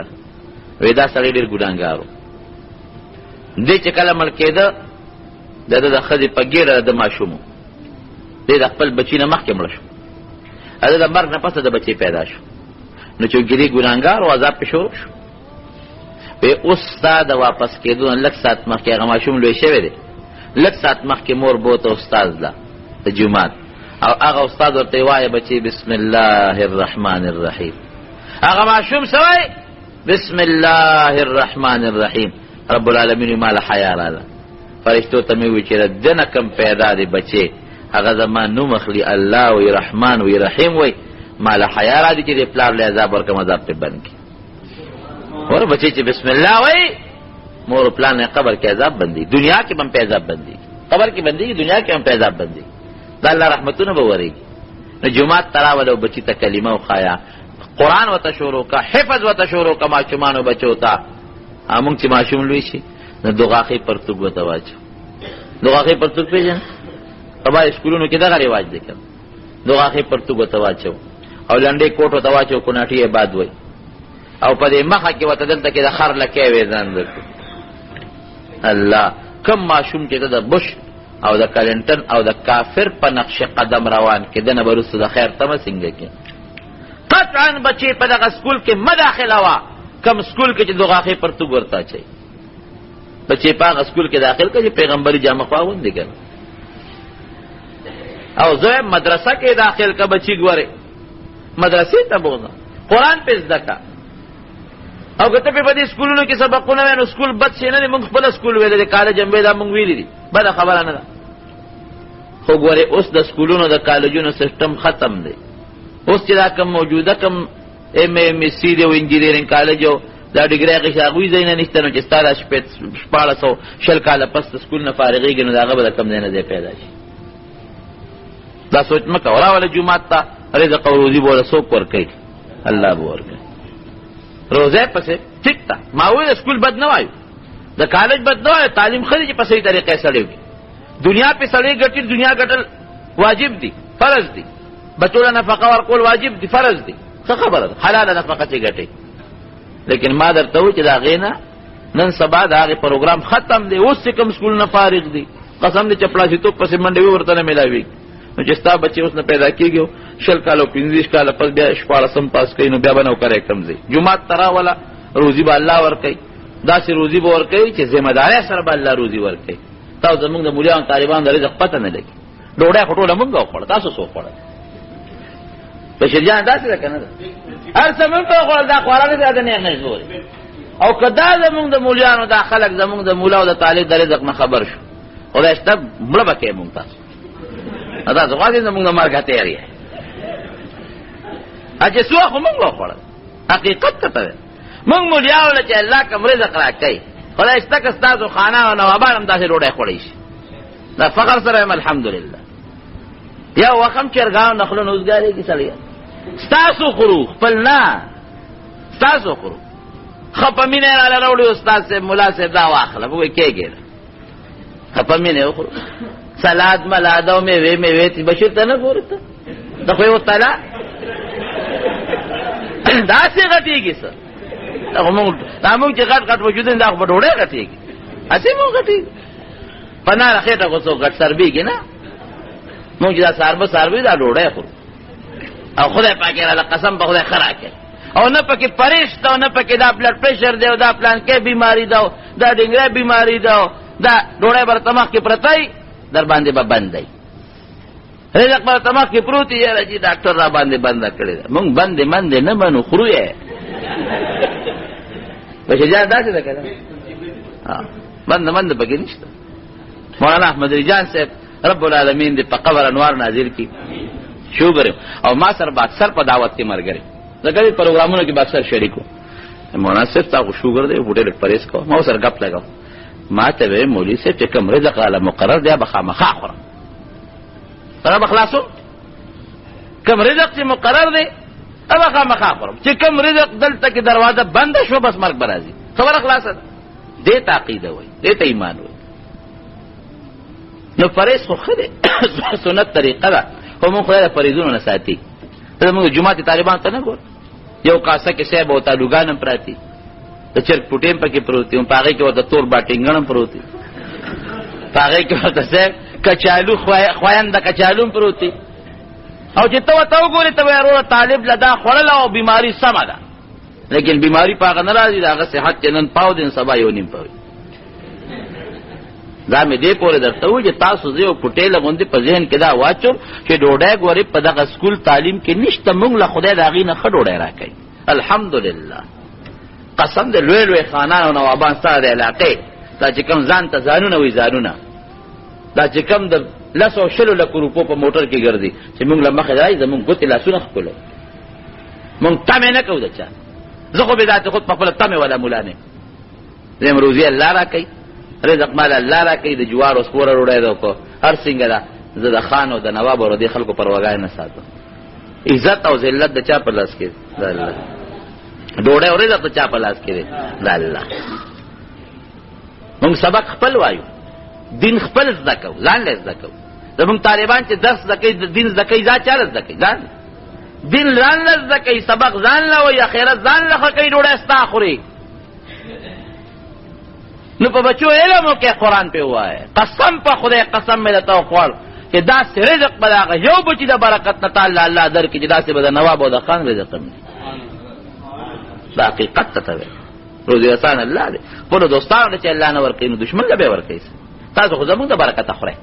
وېدا سړی ډېر ګډانګارو دې چې کله مړ کېده د خځې په ګیره د ماشومو دې د خپل بچی نه مخکې مړ شو هغه د مرګ نه پسه د بچی پیدا شو نو چې ګری ګډانګار او عذاب په شروع شو به استاد واپس کېدو لک سات مخکې هغه ماشوم لوي شوی دی لک سات مخکې مور بوته استاد لا د جمعات او هغه استاد ورته وایي بچي بسم الله الرحمن الرحیم هغه ماشوم سوای بسم الله الرحمن الرحیم رب العالمین مال حیا رااله فرشتو ته وی چې دنه کم پیدا دی بچي هغه زمان نو مخلی الله وی رحمان وی رحیم وی مال حیا را دي چې پلار له عذاب ورکم عذاب په بند کی اور بچي چې بسم الله وای مور پلان نه قبر کې عذاب بندي دنیا کې هم په عذاب بندي قبر کې بندي دنیا کې هم په عذاب بندي دا الله رحمتونه به وري نو جمعات تراول او بچي ته کلمه او خایا قران وته شروع کا حفظ وته شروع کا ماشومانو بچو تا امون چې ماشوم لوي شي نو دوغاخي پرتګ وته واچو دوغاخي پرتګ پیژن په باندې سکولونو کې دغه رواج دی کنه دوغه پرتګو تواچو او لنډې کوټو تواچو کوناټي آباد وای او په دې مخه کې وته دلته کې د خر لکه وې ځان درته الله کم ماشوم چې د بش او د کلینټن او د کافر په نقش قدم روان کې دنه برسو د خیر تم څنګه کې قطعا بچي په دغه سکول کې مداخله وا کم سکول کې چې دوغه پرتګ ورتا چي بچي په هغه سکول کې داخل کړي پیغمبري جامه خواوند دي کنه او زه مدرسه کې داخل کا بچي ګوره مدرسې ته بوزا قرآن په زدکا او کته په دې سکولونو کې سبقونه وینو سکول بد شي نه موږ خپل سکول ویل دي کالج هم دا موږ ویل دي بد خبره نه ده خو ګوره اوس د سکولونو د کالجونو سیستم ختم دی اوس چې دا کوم موجوده کوم ایم ام سی دی او انجینیرینګ کالج او دا ډیګری هغه شاغوي زین نشته نو چې ستاره شپاړسو شل کاله پس سکول نه فارغېږي نو داغه به کم نه دی پیدا شي دا سوچ مکه ولا ولا جمعه ته رزق او روزي بوله سو پر کوي الله به ورکړي روزه پسې ټیک تا ما وې سکول بد نه وایو د کالج بد نه وایو تعلیم خري چې په صحیح طریقې سره وي دنیا په سړی ګټي دنیا ګټل واجب دي فرض دي بچو له نفقه ورکول واجب دي فرض دي څه خبره حلال نفقه چې ګټي لیکن ما درته و چې دا غینا نن سبا دا غي پروګرام ختم دی اوس کوم سکول نه فارغ دي قسم دې چپړاسي تو پسې منډي ورته نه ملاوي نو چې ستا بچي اوس نه پیدا کیږي شل کالو 15 کال پس بیا شپارسم پاس کوي نو بیا بنو کرے کم زی جمعه ترا ولا روزي به الله ور کوي دا سي روزي به ور کوي چې ذمہ داري سره به الله روزي ور کوي تاسو زموږ د مليان طالبان د رزق پته نه لګي ډوډۍ خټوله مونږ خور تاسو سو خور بشریان داسې ده کنه هر څه مونږ په خور دا قرآن دې نه نه زوري او کدا زموږ د مليانو د خلک زموږ د مولا او د طالب د رزق نه خبر شو خدای ست مړه بکې مونږ تاسو ادا زغادي زموږ د مرګ تیاری اجه سو خو مونږ خور حقیقت ته مونږ مليانو چې الله کوم رزق راکړي خدای ست که تاسو خانه او نوابان هم تاسو ډوډۍ خورئ شي دا فقر سره الحمدلله یا وخم چرګاو نخلو نوزګاری کی سړی ستاسو خرو خپل نه ستاسو خرو خپمینه را لوړي استاد سے مولا سے دا واخله وې کېږي خپمینه خرو سلاد ملادو می وې تی بشیر ته نه ګورته دا خو یو تعالی دا څه غټیږي سر دا موږ چې غټ وجود نه دا په ډوړې غټیږي اته موږ غټیږي پنا راخېټه کوڅو غټ سربيږي نه مونږ دا ساربه دا ډوډۍ خورو او خدای پاک را قسم په خدای خراکه او نه پکې پرېشت او نه پکې دا بلډ پریشر دی او دا پلان کې بیماری دا دا ډنګره بیماری دا دا ډوډۍ بر تمخ کې پرتای در باندې به بندای رزق بر تمخ کې پروتي یاره چې ډاکټر را باندې بند کړی مونږ باندې نه منو خورو یې بشه جان داسې ده کنه ها باندې پکې نشته مولانا احمد رجان صاحب رب العالمین دې په قبر انوار نازل کی شکر او ما سره با اکثر په دعوت کې مرګري دغه پروګرامونو کې با اکثر شریکو مناسب تاسو شکر دې وټه لټ پریس کو ما سره غپ لگاو ما ته وې مولوی سے چې کوم رزق علی مقرر دی بخامخا خورم سره بخلاصو کوم رزق چې مقرر دی بخامخا خورم چې کوم رزق دلته کې دروازه بند شو بس مرګ برازي خبر خلاصه دې تعقیده وای دې ته ایمان وای نو پرېز خو خده سنت طریقه ده خو مونږ خدای پرېزونه نه ساتي ته موږ جمعه طالبان ته نه ګور یو کاسه کې صاحب او تعلقانم پراتی د چرګ پټیم پکې پروتي او پاغه کې ورته تور باټینګنم پروتي پاغه کې ورته صاحب کچالو خوایند کچالو پروتي او چې ته وګورې ته ورو طالب لدا خړل او بیماری سم ده لیکن بیماری پاغه نه راځي داغه صحت چنن پاو دین سبا یو نیم پوي دا مې دې پورې درته و چې تاسو زه او پټېل غوندې په ذهن کې دا واچو چې ډوډۍ ګوري په دغه سکول تعلیم کې نشته مونږ له خدای دا غي نه خډوډۍ راکړي الحمدلله قسم دې لوی خانان او نوابان سره علاقې دا چې کوم ځان ته ځانونه وي ځانونه دا چې کوم د لاسو شلو لکو روپو په موټر کې ګرځي چې مونږ له مخې راځي زمونږ ګوتې لاسونه خپلو مونږ تمه نه کوو دچا زه خو به ذات خود په خپل تمه ولا مولا نه زم روزي الله راکړي رزق مال الله را کوي د جوار او سپور وروړی دا کو هر څنګه دا زه د خان او د نواب او د خلکو پرواګای نه ساتم عزت او ذلت د چا په لاس کې د الله ډوډۍ او رزق د چا په لاس کې د الله موږ سبق خپل وایو دین خپل زده کو ځان له زده کو زمونږ طالبان چې درس زده کوي دین زده کوي ځان چاله زده کوي ځان دین ځان له زده کوي سبق ځان له وایي اخرت ځان له ښه کوي ډوډۍ ستا خوري نو په بچو علم وکړې قرآن پې ووایه قسم په خدای قسم مې درته وخوړ چې داسې رزق به د هغه یو بچي د برکت نه تعالی الله درکړي چې داسې به د نواب او د خان رزق هم دا حقیقت ته وایي روزي آسان الله دی خپلو دوستانو چې الله نه ورکوي نو دشمن له به یې ورکوي تاسو خو زمونږ د برکته خورئ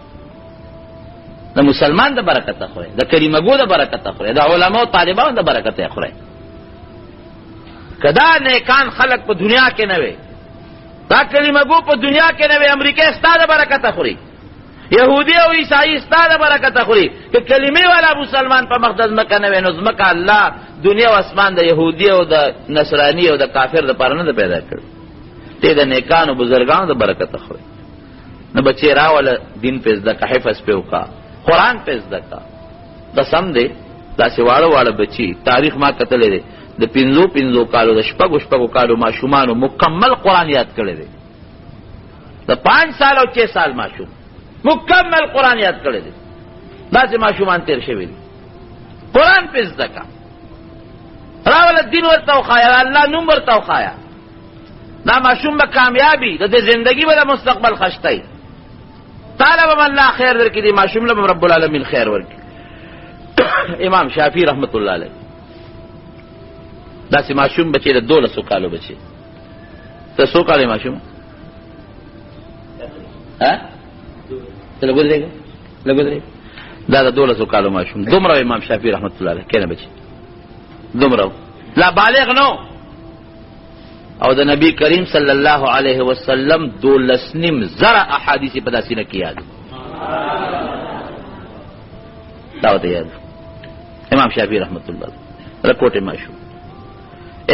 د مسلمان د برکته خورئ د کریمګو د برکته خورئ د علماو طالبانو د برکته خورئ که دا نیکان خلق په دنیا کې نه وي دا کریمګو په دنیا کې نه وي امریکا ستا د برکته خوري یهودی او عیسائی ستا د برکته خوري که کلمې والا مسلمان په مقدس مکه نه وي نو ځمکه الله دنیا او اسمان د یهودی او د نصرانی او د کافر د پاره نه پیدا کړ ته د نیکانو بزرګانو د برکته خوري نو بچی راوله دین په زده کا حفظ په وکا قرآن په زده کا قسم دې داسې واړه واړه بچی تاریخ ما کتلې دی د 5 کالو د شپږو کالو ماشومانو مکمل قرآن یاد کړی دی د 5 سال او 6 سال ماشوم مکمل قرآن یاد کړی دی داسې ماشومان تیر شوي دي قرآن په زده کا راوله دین ورته وخایا الله نوم ورته وخایا دا ماشوم به کامیابی د زندگی به د مستقبل خشتای طالب الله خیر درکړي دي ماشوم له رب العالمین خیر ورکړي امام شافعی رحمت الله علیه داسې ماشوم بچی د 12 کالو بچی ته 100 کالو ماشوم ها ته لګودري دا د 12 کالو ماشوم دومره امام شافعی رحمت الله علیه کنه بچی دومره لا بالغ نو او د نبی کریم صلی الله علیه وسلم 12 زره احادیث په داسینه کې یاد داوته یاد امام شافعی رحمت الله رکوټه ماشو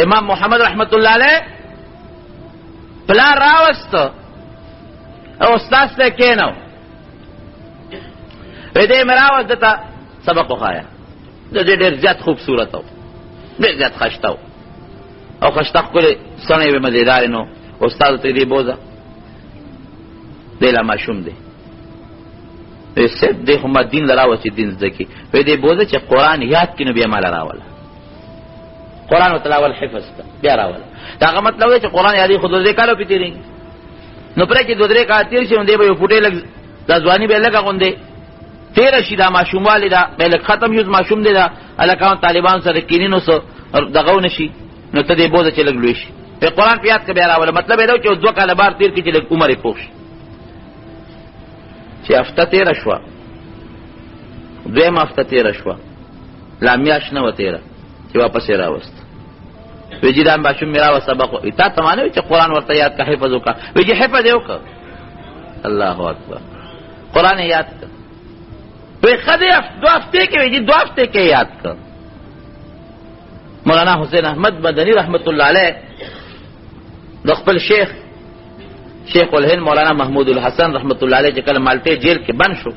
امام محمد رحمت الله علیه پلا راوست او استاد ته کېنو دې مراوست ته سبق وخایا د دې ډېر زیات خوبصورت او ډېر زیات خشتاو او خشتا خپل سنې به مزیدار نو استاد ته دی بوزا دلا ماشوم دی سید دی هم دین لراو چې دین زکی په دې بوزا چې قران یاد کینو بیا مال راول قران او تلاوت حفظ کا بیا راول دا مطلب دی چې قران یادی خود دې کالو پیتیری نو پرې کې 2 کا تیر شي دی به فوټه لګ د ځواني به لګا غوندې تیر شي دا ماشوم والي دا به ختم یوز ماشوم دی دا الکان طالبان سره کینینو سو دغه نشي نو ته دې بوزه چې لګلوي شي په قرآن په یاد کې بیا راوله مطلب دا چې 2 کاله بار تیر کې چې لګ عمر پوښ چې هفته تیر شو دویم هفته تیر شو لا میاش نه وتیره چې واپس راوست ویجی دا ماشوم میرا و سبق اتا تمانه چې قرآن ورته یاد کا حفظ وکا ویجی حفظ وکا الله اکبر قرآن یاد کا په خدای 2 هفته کې ویجی 2 هفته کې یاد کا مولانا حسین احمد مدنی رحمت الله علیه د خپل شیخ الهند مولانا محمود الحسن رحمت الله علیه چې کله مالټه جیل کې بند شو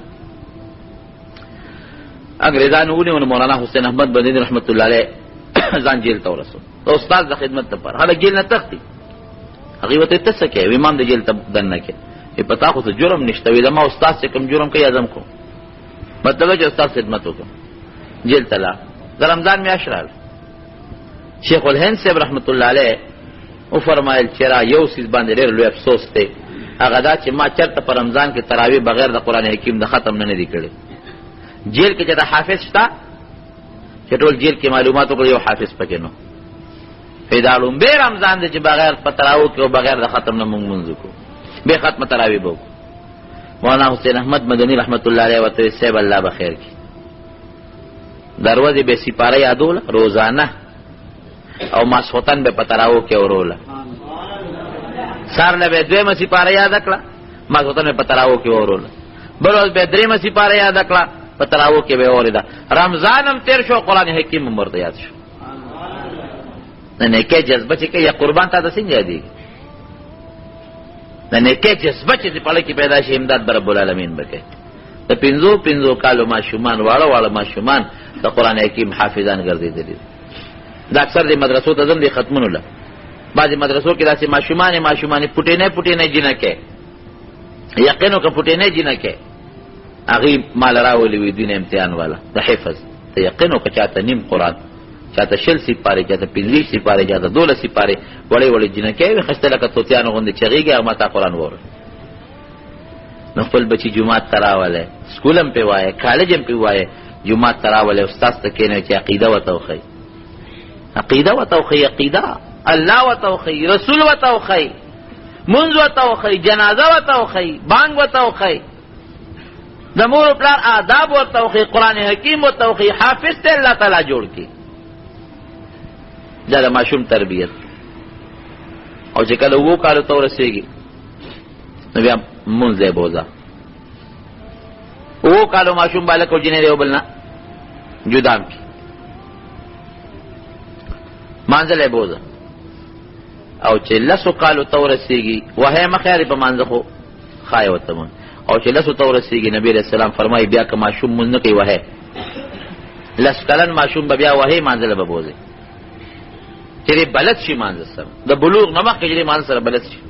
انګریزانو ونیو مولانا حسین احمد مدنی رحمت الله علیه ځان جیل ته ورسو استاد د خدمت لپاره هغه جیل نه تختی هغه وته تسکه امام د جیل ته دنه کې پتا خو ته جرم نشته وي دا ما استاد څخه کم جرم کوي اعظم کو مطلب چې استاد خدمت وکړه جیل ته لا د رمضان میاشت راغله شیخ الهند صاحب رحمت الله علیه او فرمایل چې را یو سیز باندې ډېر لوی افسوس دی هغه دا چې ما چرته په رمضان کې تراویح بغیر د قران حکیم د ختم نه دی کړی جیل کې چې د حافظ شته چې ټول جیل کې معلومات وکړي یو حافظ پکې نو پیدالوم به رمضان دی چې بغیر په تراویح کې او بغیر د ختم نه مونږ منځ کو به ختم تراویح وو مولانا حسین احمد مدنی رحمت الله علیه وته صاحب الله بخیر کی دروازه به سپاره یادول روزانه او ماسوتن به پتراو کې اوروله سار نه به 2 سپاره یاد کړه ماسوتن به پتراو کې اوروله بل به 3 سپاره یاد کړه پتراو کې به اوریدا رمضان هم تیر شو قران حکیم مرته یاد شو نه کې جذبه چې کې یا قربان ته د څنګه دی نه کې جذبه چې په لکه پیدا شي امداد رب العالمین وکړي د 5 کالو ماشومان واړه ماشومان د قران حکیم حافظان ګرځیدلي دا اکثر د مدرسو ته ځم دي ختمونو له بعضې مدرسو کې داسې ماشومان پټینه جنکه یقینو که پټینه جنکه هغه مال راولي وي دین امتحان والا د حفظ ته یقین او چاته نیم قران چاته شل سپاره چاته 50 سپاره چاته 12 سپاره وړي وړي جنکه وي خسته لکه توتیانو غوندي چغيږي هغه ماته قران وره نو خپل بچي جمعات تراواله سکولم په وایي کالجم په وایي جمعات تراواله استاد ته کینې چې عقیده وتوخی عقیده وتوخی عقیده الله وتوخی رسول وتوخی منځ وتوخی جنازه وتوخی بانګ وتوخی د مور پلار آداب وتوخی قران حکیم وتوخی حافظ ته الله تعالی جوړ کی دا د ماشوم تربیت او چې کله وو کال ته ورسیږي نو بیا مونږه بوزا وو کالو ماشوم بالک او جنې دیو بلنا جدام کی مانځله بوزا او چې لسو کالو ته ورسیږي وه مخیاري په مانځه خو خای وتمن او چې لسو ته ورسیږي نبی رسول الله فرمایي بیا که ماشوم مونږ نه کوي وه لس کلن ماشوم بیا وه مانځله به بوزي چې بلد شي مانځ سره د بلوغ نه مخکې چې مانځ سره بلد شي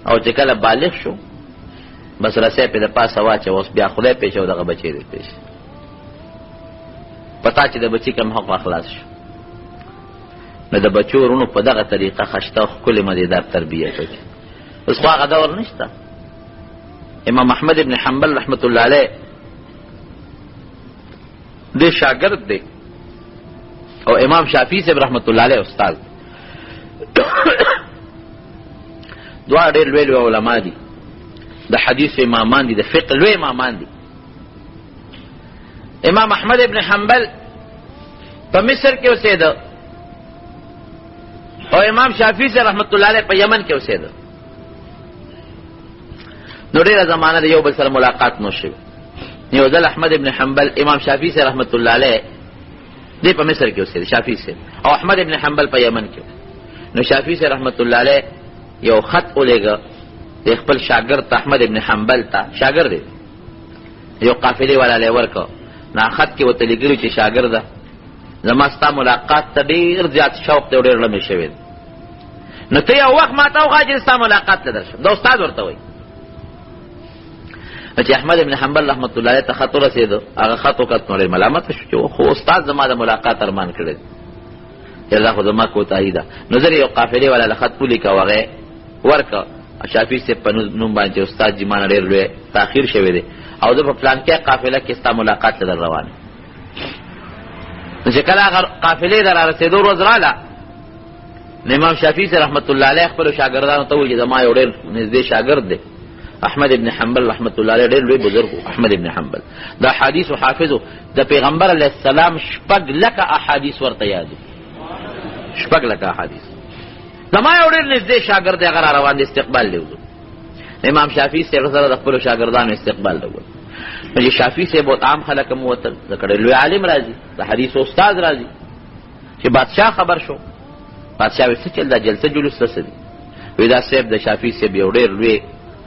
او چې کله بالغ شو بس رسې په د پاسه واچو اوس بیا خدای پېښو دغه بچی دی پېښ پتا چې د بچی کوم حق اخلاص شو نو د بچو ورونو په دغه طریقه خشته خپل مدیدار تربیه کوي اوس خو هغه دور نشته امام احمد ابن حنبل رحمت الله علیه د شاګرد دی او امام شافعی صاحب رحمت الله علیه استاد دوا ډېر لوی علماء دي د حدیث امامان دي د فقه لوی امامان دي امام احمد ابن حنبل په مصر کې اوسېده او امام شافعی صاحب رحمت الله علیه په یمن کې اوسېده نو ډېره زمانه د یو بل سره ملاقات نو شوه یو ځل احمد ابن حنبل امام شافعی صاحب رحمت الله علیه دی په مصر کې اوسېده شافعی صاحب او احمد ابن حنبل په یمن کې نو شافعی صاحب رحمت الله علیه یو خط ولېګه د خپل شاګرد احمد ابن حنبل ته شاګرد دی یو قافلې والا له ورکو نه خط کې وته لګري چې شاګرد زما ستا ملاقات ته ډېر زیات شوق ته ډېر لمه شوی نو ته یو وخت ما ته وغواړې ستا ملاقات ته درشم دا استاد ورته وایي چې احمد ابن حنبل رحمت الله علیه ته خط ورسېدو هغه خط وکړ نو ملامت شو چې خو استاد زما د ملاقات ارمان کړی یلا خو زما کوتاهی ده نظر یو قافلې والا خط پولی کا وغه ورکا شافعی سے په نوم باندې استاد جمان ډېر لوی تاخير شوی دی او د په پلان کې قافله کې ستا ملاقات لر روانه چې کله هغه قافلې در رسېدو روز رااله امام شافعی سے رحمت الله علیه خپل شاګردانو ته وایي زما یو ډېر نږدې شاګرد دی احمد ابن حنبل رحمت الله علیه ډېر لوی بزرګ احمد ابن حنبل دا حدیث او حافظ د پیغمبر علیه السلام شپږ لکه احادیث ورته یاد شپږ لکه احادیث زما یو ډېر نږدې شاګرد هغه را روان دي استقبال دی امام شافعی سره د خپل شاګردانو استقبال دی چې شافعی سے بہت عام خلک موتل ذکر لوی عالم راځي د حدیث او استاد راځي چې بادشاہ خبر شو بادشاہ وسه چل دا جلسه جلوس رسېږي وې دا صاحب د شافعی سے یو ډېر لوی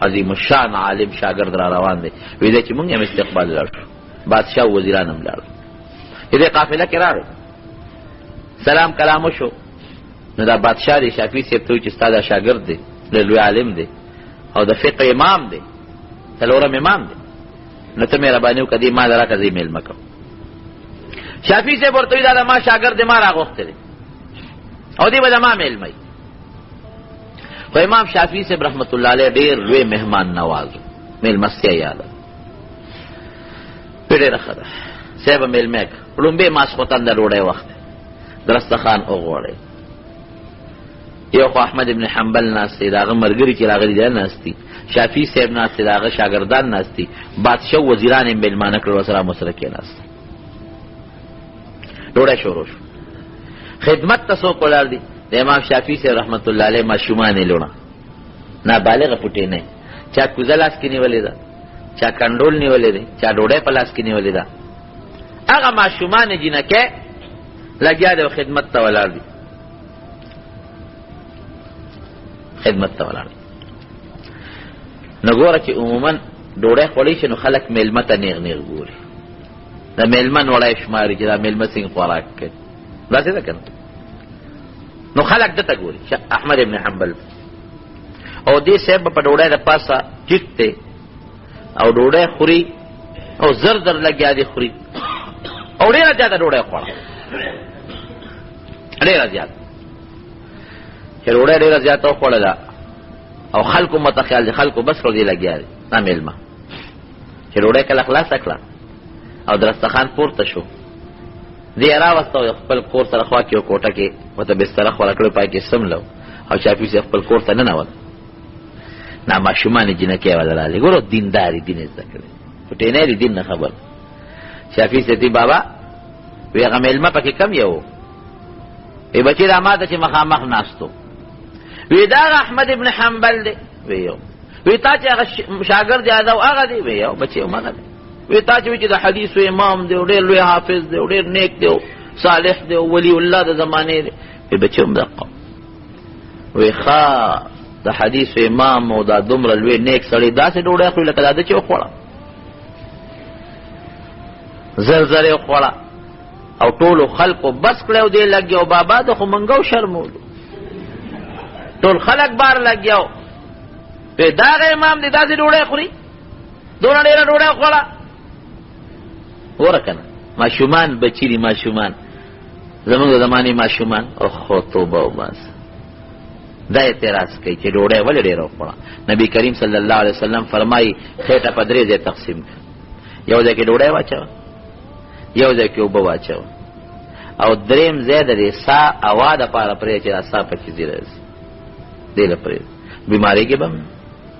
عظیم الشان عالم شاګرد را روان دی وې دا چې موږ یې استقبال لرو بادشاہ وزیران هم لاړ دې قافله کې راغی سلام کلام شو نو دا بادشاہ دی شافعی صاحب ته چې استاد شاګرد دی لوی عالم دی او د فقه امام دی څلورم امام دی نو ته مهرباني وکړې ما درا کزي میل مکو شافعی صاحب ورته دا ما شاګرد ما راغوښتل او دی به ما میل مې خو امام شافعی صاحب رحمت الله علیه ډېر لوی مهمان نواز میل مسیا یاد پیډه راخره صاحب میل مک لومبه ماسختن د وړې وخت درستخان اوغوړې یو خو احمد ابن حنبل ناستی داغه مرګري چې راغلي دي ناستی شافعی صاحب ناستی داغه شاګردان ناستی بادشاہ وزیران یې ملمانه کړو سره مسره کې ناست ډوړې شروع خدمت تاسو کولار دي د امام شافعی صاحب رحمت الله علیه ماشومان لونه نابالغ پټې نه چا کوزلاس کې نیولې ده چا کنډول نیولې ده چا ډوړې پلاس کې نیولې ده هغه ماشومان جنکه لګیا د خدمت ته ولر دي خدمت ته ولر نګوره چې عموما ډوړې خولې شنو خلک میلمته نیغ نیغ ګوري دا میلمن وړای شماري چې دا میلمه څنګه خوراک کوي دا څه ده کنه نو خلک دته ګوري احمد ابن حنبل او دې صاحب په ډوړې د پاسه چټته او ډوډۍ خوري او زر در لګیا دی خوري او ډېره زیاته ډوډۍ خوړه، ډېره زیاته، چې ډوډۍ ډېره زیاته وخوړله او خلکو مته خیال دی خلکو بس کړو دی لګیا دی دا میلمه، چې ډوډۍ کله خلاصه کړه او دسترخوان پورته شو، دی راوسته او خپل کور سره خوا کې یو کوټه کې ورته بستره خوره کړې پای کې سملو او شافعي صاحب خپل کور ته ننوت. نا ماشومان جنکې ولا راغلي، ګورو دینداري دین زده کړي، پټینې دي دین نه خبر. شافعي صاحب بابا وی هغه میلمه پکې کم یو ای بچی دا ماته چې مخامخ ناستو، وی دا احمد ابن حنبل دی، وی یو، وی تا چې هغه شاګرد دی دا هغه دی، وی یو بچی مغه دی، وی تا چې د حدیث امام دی ډېر لوی حافظ دی ډېر نیک دی صالح دی ولی الله د زمانه دی، وی بچی هم دقه، وی ښا د حدیث امام او دا دومره لوی نیک سړی داسې ډوډۍ خوري لکه دا چې وخوړه زر خوړه او ټولو خلکو بس کړو دی لګیو بابا د خو منګو شرمولو ټول خلک بار لګیو په داغه امام دې داسې ډوډۍ خوري دونه ډېره ډوډۍ خوړه ورکنه ماشومان بچی دي ماشومان زموږ د زمانې ماشومان او خو توبه وباس دا اعتراض کوي چې ډوډۍ ولې ډېره وخوړه. نبی کریم صلی الله علیه وسلم فرمایي خېټه په درې ځای تقسیم کړه، یو ځای کې ډوډۍ واچوه، یو ځای کې اوبه واچوه او دریم ځای د دې سا هوا دپاره پرېږده چې دا سا پکې ځای راځي دې له پرېږده بیمارۍ کې به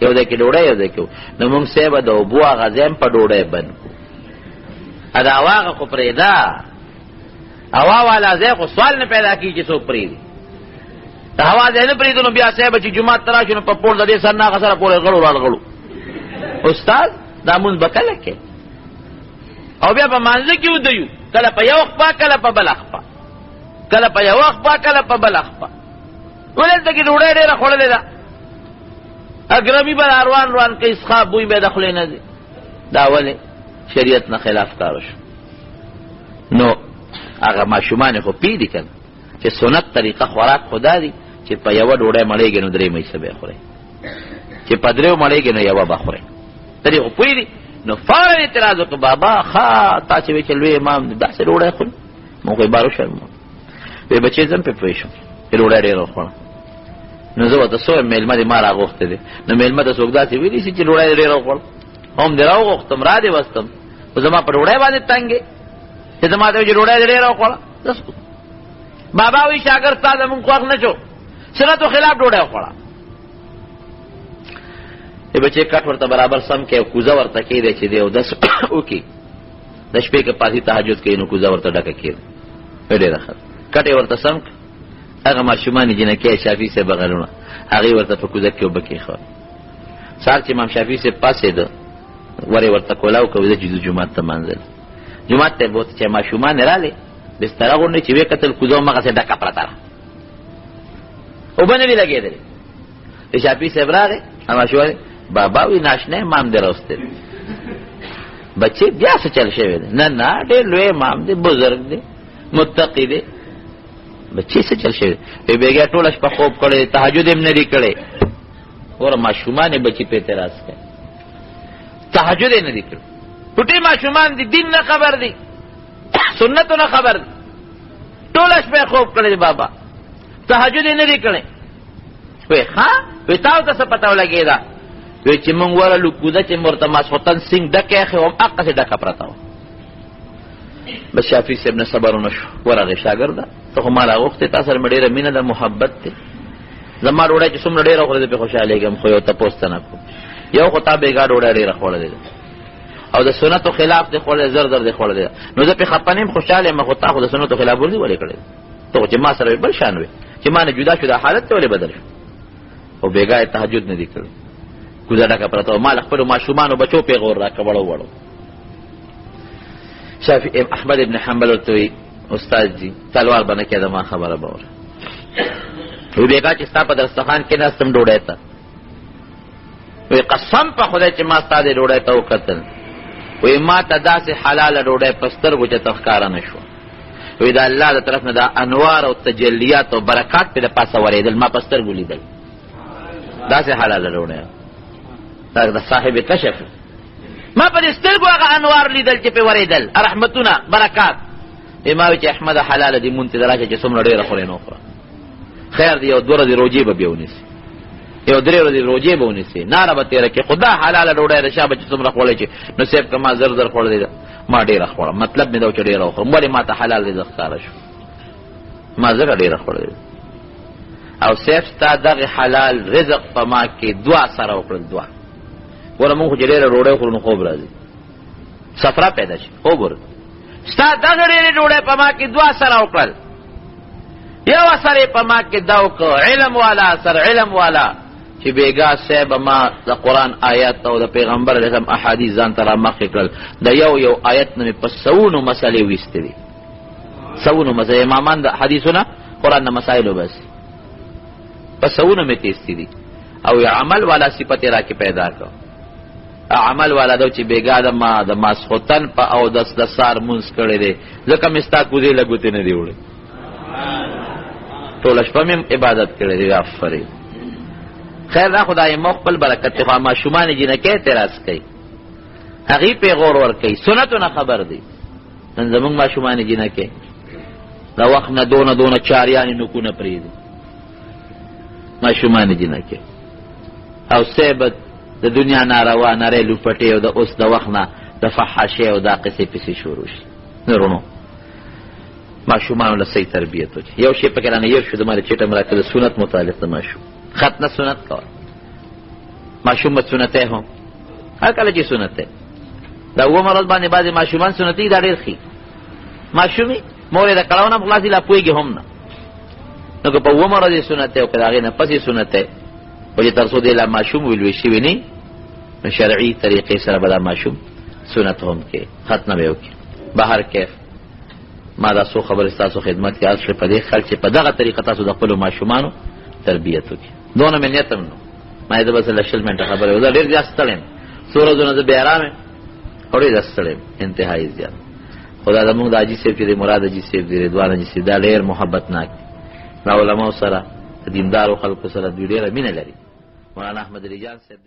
یو ځای کې ډوډۍ یو ځای کې نو موږ صاحب د اوبو هغه ځای هم په ډوډۍ بند کړو، دا هوا هغه خو پرېږده، هوا والا ځای خو سوال نه پیدا کېږي چې څوک پرېږدي، د هوا ځای نه پرېږدو نو بیا صاحب چې جومات ته راشو نو په پور د دې سر نه هغه سره پورې غړو رالغړو استاد دا مونځ به کله کې او بیا په مانځه کې ودیو کله په یو خپه کله په بله خپه کله په یو خپه کله په بله خپه ولې دلته کې ډوډۍ ډېره خوړلې ده اګرمي به روان کوي څښا بوی به د خولې نه ځي دا ولې شریعت نه خلاف کار شو. نو هغه ماشومان خو پېدي که نه چې سنت طریقه خوراک خدا دی چې په یوه ډوډۍ مړېږي نو درې میسه به خورئ، چې په دریو مړېږي نو یوه به خورئ، درې خو پوهېدي نو فوراً اعتراض وکړه بابا ښه تا چې وایي چې لوی امام دی داسې ډوډۍ خوري موږ خو یې بارو شرمو وی بچې زه هم پرې پوه شم چې ډوډۍ ډېره وخوړه نو زه ورته څه وایم میلمه دې ما راغوښتی دی نو میلمه ته څوک داسې ویلی شي چې ډوډۍ ډېره وخوړه هم دې راوغوښتم را دې وستم خو زما په ډوډۍ باندې تنګ یې چې زما ته وایي چې ډوډۍ ډېره وخوړه بابا وی شاګرد تا زمونږ خوښ نه شو سنتو خلاف ډوډۍ وخوړه ای بچې کټ ورته برابر سم کې کوزه ورته کېدی چې دی اودس وکړي د شپې که پاسې تهجد کوي نو کوزه ورته ډکه کېده ډېره ښه کټ یې ورته سم کړه هغه ماشومانې جنکۍ شافعي صاحب بغلونه هغې ورته په کوزه کې اوبه کېښوه سهار چې امام شافعي صاحب پاسېده ور یې ورته کولاو کوي زه چې زه جومات ته مانځل جومات ته یې بوته چې ماشومانې راغلې بستره غونډې چې ویې کتل کوزه همغسې ډکه پرته ده اوبه نه وي لګېدلې د شافعي صاحب راغې ماشومانې بابا وی ناشنا امام دی راوستی بچې بیا څه چل شوی دی نه ډېر لوی امام دی بزرګ دی متقي دی بچې څه چل شوی دی بېګیا ټوله شپه خوب کړی تهجد یې هم نه دي کړی وره ماشومان یې بچي په اعتراض کوي تهجد یې نه دي کړی ټوټې ماشومان دي دین نه خبر دی سنتو نه خبر دی ټوله شپه خوب کړی دی بابا تهجد یې نه دي کړی وی ښه وی تاو ته څه پته ولګېده وی چې مونږ ورلو کوزه چې ورته ماسخوتن سینګ ډکه ایښې وم هغسې ډکه پرته وه بس شافعي صاحب نه صبر ونه شو ورغې شاګرده ته خو ما راغوښتې تا سره مې ډېره مینه ده محبت دی زما ډوډۍ چې څومره ډېره خورې زه پرې خوشحالېږم خو یو تپوس ته نه کوم یو خو تا بېګا ډوډۍ ډېره خوړلې ده او د سنتو خلاف دې خوړلې زر دې خوړلې ده نو زه پرې خفه نه یم خوشحاله یم خو تا خو د سنتو خلاف ورځي ولې کړې ته خو چې ما سره بل شان وې چې ما نه جدا شو دا حالت ته ولې بدل شو او بېګا یې تهجد نه دي کړی کوزه ډکه پرته ما له خپلو ماشومانو بچو پیغور راکړه وړو شافعي احمد ابن حنبل ورته وایي استاد جي تلوار به نه کېده ما خبره به وره وی بېګا چې ستا په دسترخوان کې ناستم ډوډۍ ته وی قسم په خدای چې ما ستا دې ډوډۍ ته وکتل وی ما ته داسې حلاله ډوډۍ په سترګو چې ته ښکاره نه شوه وی د الله د طرف نه دا انوار او تجلیات او برکات پې د پاسه ورېدل ما په سترګو لیدل داسې حلاله ډوډۍ دا صاحب کشف ما په دې سترګو هغه انوار لیدل چې په ورېدل رحمتونه برکات. ما چې احمد حلاله دې مونږ ته راکړه چې څومره ډېره خورې نه وخوره. خیر دی یو 2 ورځې روجې به بیا ونیسي، یو 3 ورځې روجې به ونیسي، ناره به تېره کړي. خدا حلاله ډوډۍ د شا به چې څومره خوړلی چې نو صاحب که ما زر خوړلی ده ما ډېره خوړم. مطلب مې دا و چې ډېره وخورم. ولې ما ته حلال رزق ښکاره شو، ما ځکه ډېره خوړلی. او صاحب ستا دغه حلال رزق په ما کې 2 سره وکړل. 2 ګوره مونږ خو چې ډېره ډوډۍ خورو نو خوب راځي، صفرا پیدا شي. خوب ورځي ستا دغه ډېرې ډوډۍ په ما کې 2 سره وکړل. یو اثر یې په ما کې دا وکړ، علم والا اثر، علم والا چې بیګا صاحب ما د قرآن آیات او د پیغمبر علیه السلام احادیث ځان ته رامخکې کړل. د یو آیت نه مې په سوونو مسلې ویستې دي، سوونو مسلې. امامان د حدیثونه قرآن نه مسایلو بس په سوونو مې تیستې دي. او عمل والا صفت را کې پیدا کړ. عمل والا دو چې بیګا د ماسخوتن په او د سار مونځ کړی دی، ځکه مې ستا کوزې له ګوتې نه دی وړی، ټوله شپه مې عبادت کړی دی. آفرین. خیر دا خدای مخبل برکت ته ماشومان جنکه اعتراض کوي، هغې پې غور ور کوي، سنتونه خبر دی. نن زمونږ ماشومان جنکه د وخت نه دونه چاریانې نکونه پرېږدي، ماشومان جنکه او صحبت د دنیا ناروا نری لوپټې او د اوس د وخت نه د فحاشۍ او دا قصې پسې شروع شي. نرونو ماشومانو له صحیح تربیت وکړي. یو شی پکې رانه هېر شو د ما د چېټه مراکز د سنت متعلق د ماشوم ختنه سنت کول. ماشوم به سنتی هم هر کله چې سنتی دا 2 ورځ باندې بعضې ماشومان سنتي دا ډېر ښي. ماشومي مور یې د کړاو نه خلاصي لا پوهېږي هم نه، نو که په 2 ورځې سنتی او که د هغې نه پسې سنتی خو چې تر څو دی لا ماشوم ولوی شوي نه نو شرعي طریقې سره به دا ماشوم سنت هم کې ختنه به یې وکړي. بهر کیف ما دا څو خبرې ستاسو خدمت کې عرض شوې په دې خیال چې په دغه طریقه تاسو د خپلو ماشومانو تربیت وکړي. دونه مې نیت هم نو ما یې زه بس له 20 منټه خبرې زه ډېر زیات ستړی یم، څو ورځونه زه بې ارام یم او ډېر زیات ستړی یم انتهایي زیات. خدا زمونږ د حاجي صاحب چې دی مراد حاجي صاحب دی رضوان حاجي صاحب دا ډېر محبتناک دی، د علماو سره د دیندارو خلکو سره دوی ډېره مینه لري. مولانا احمد علی جان صاحب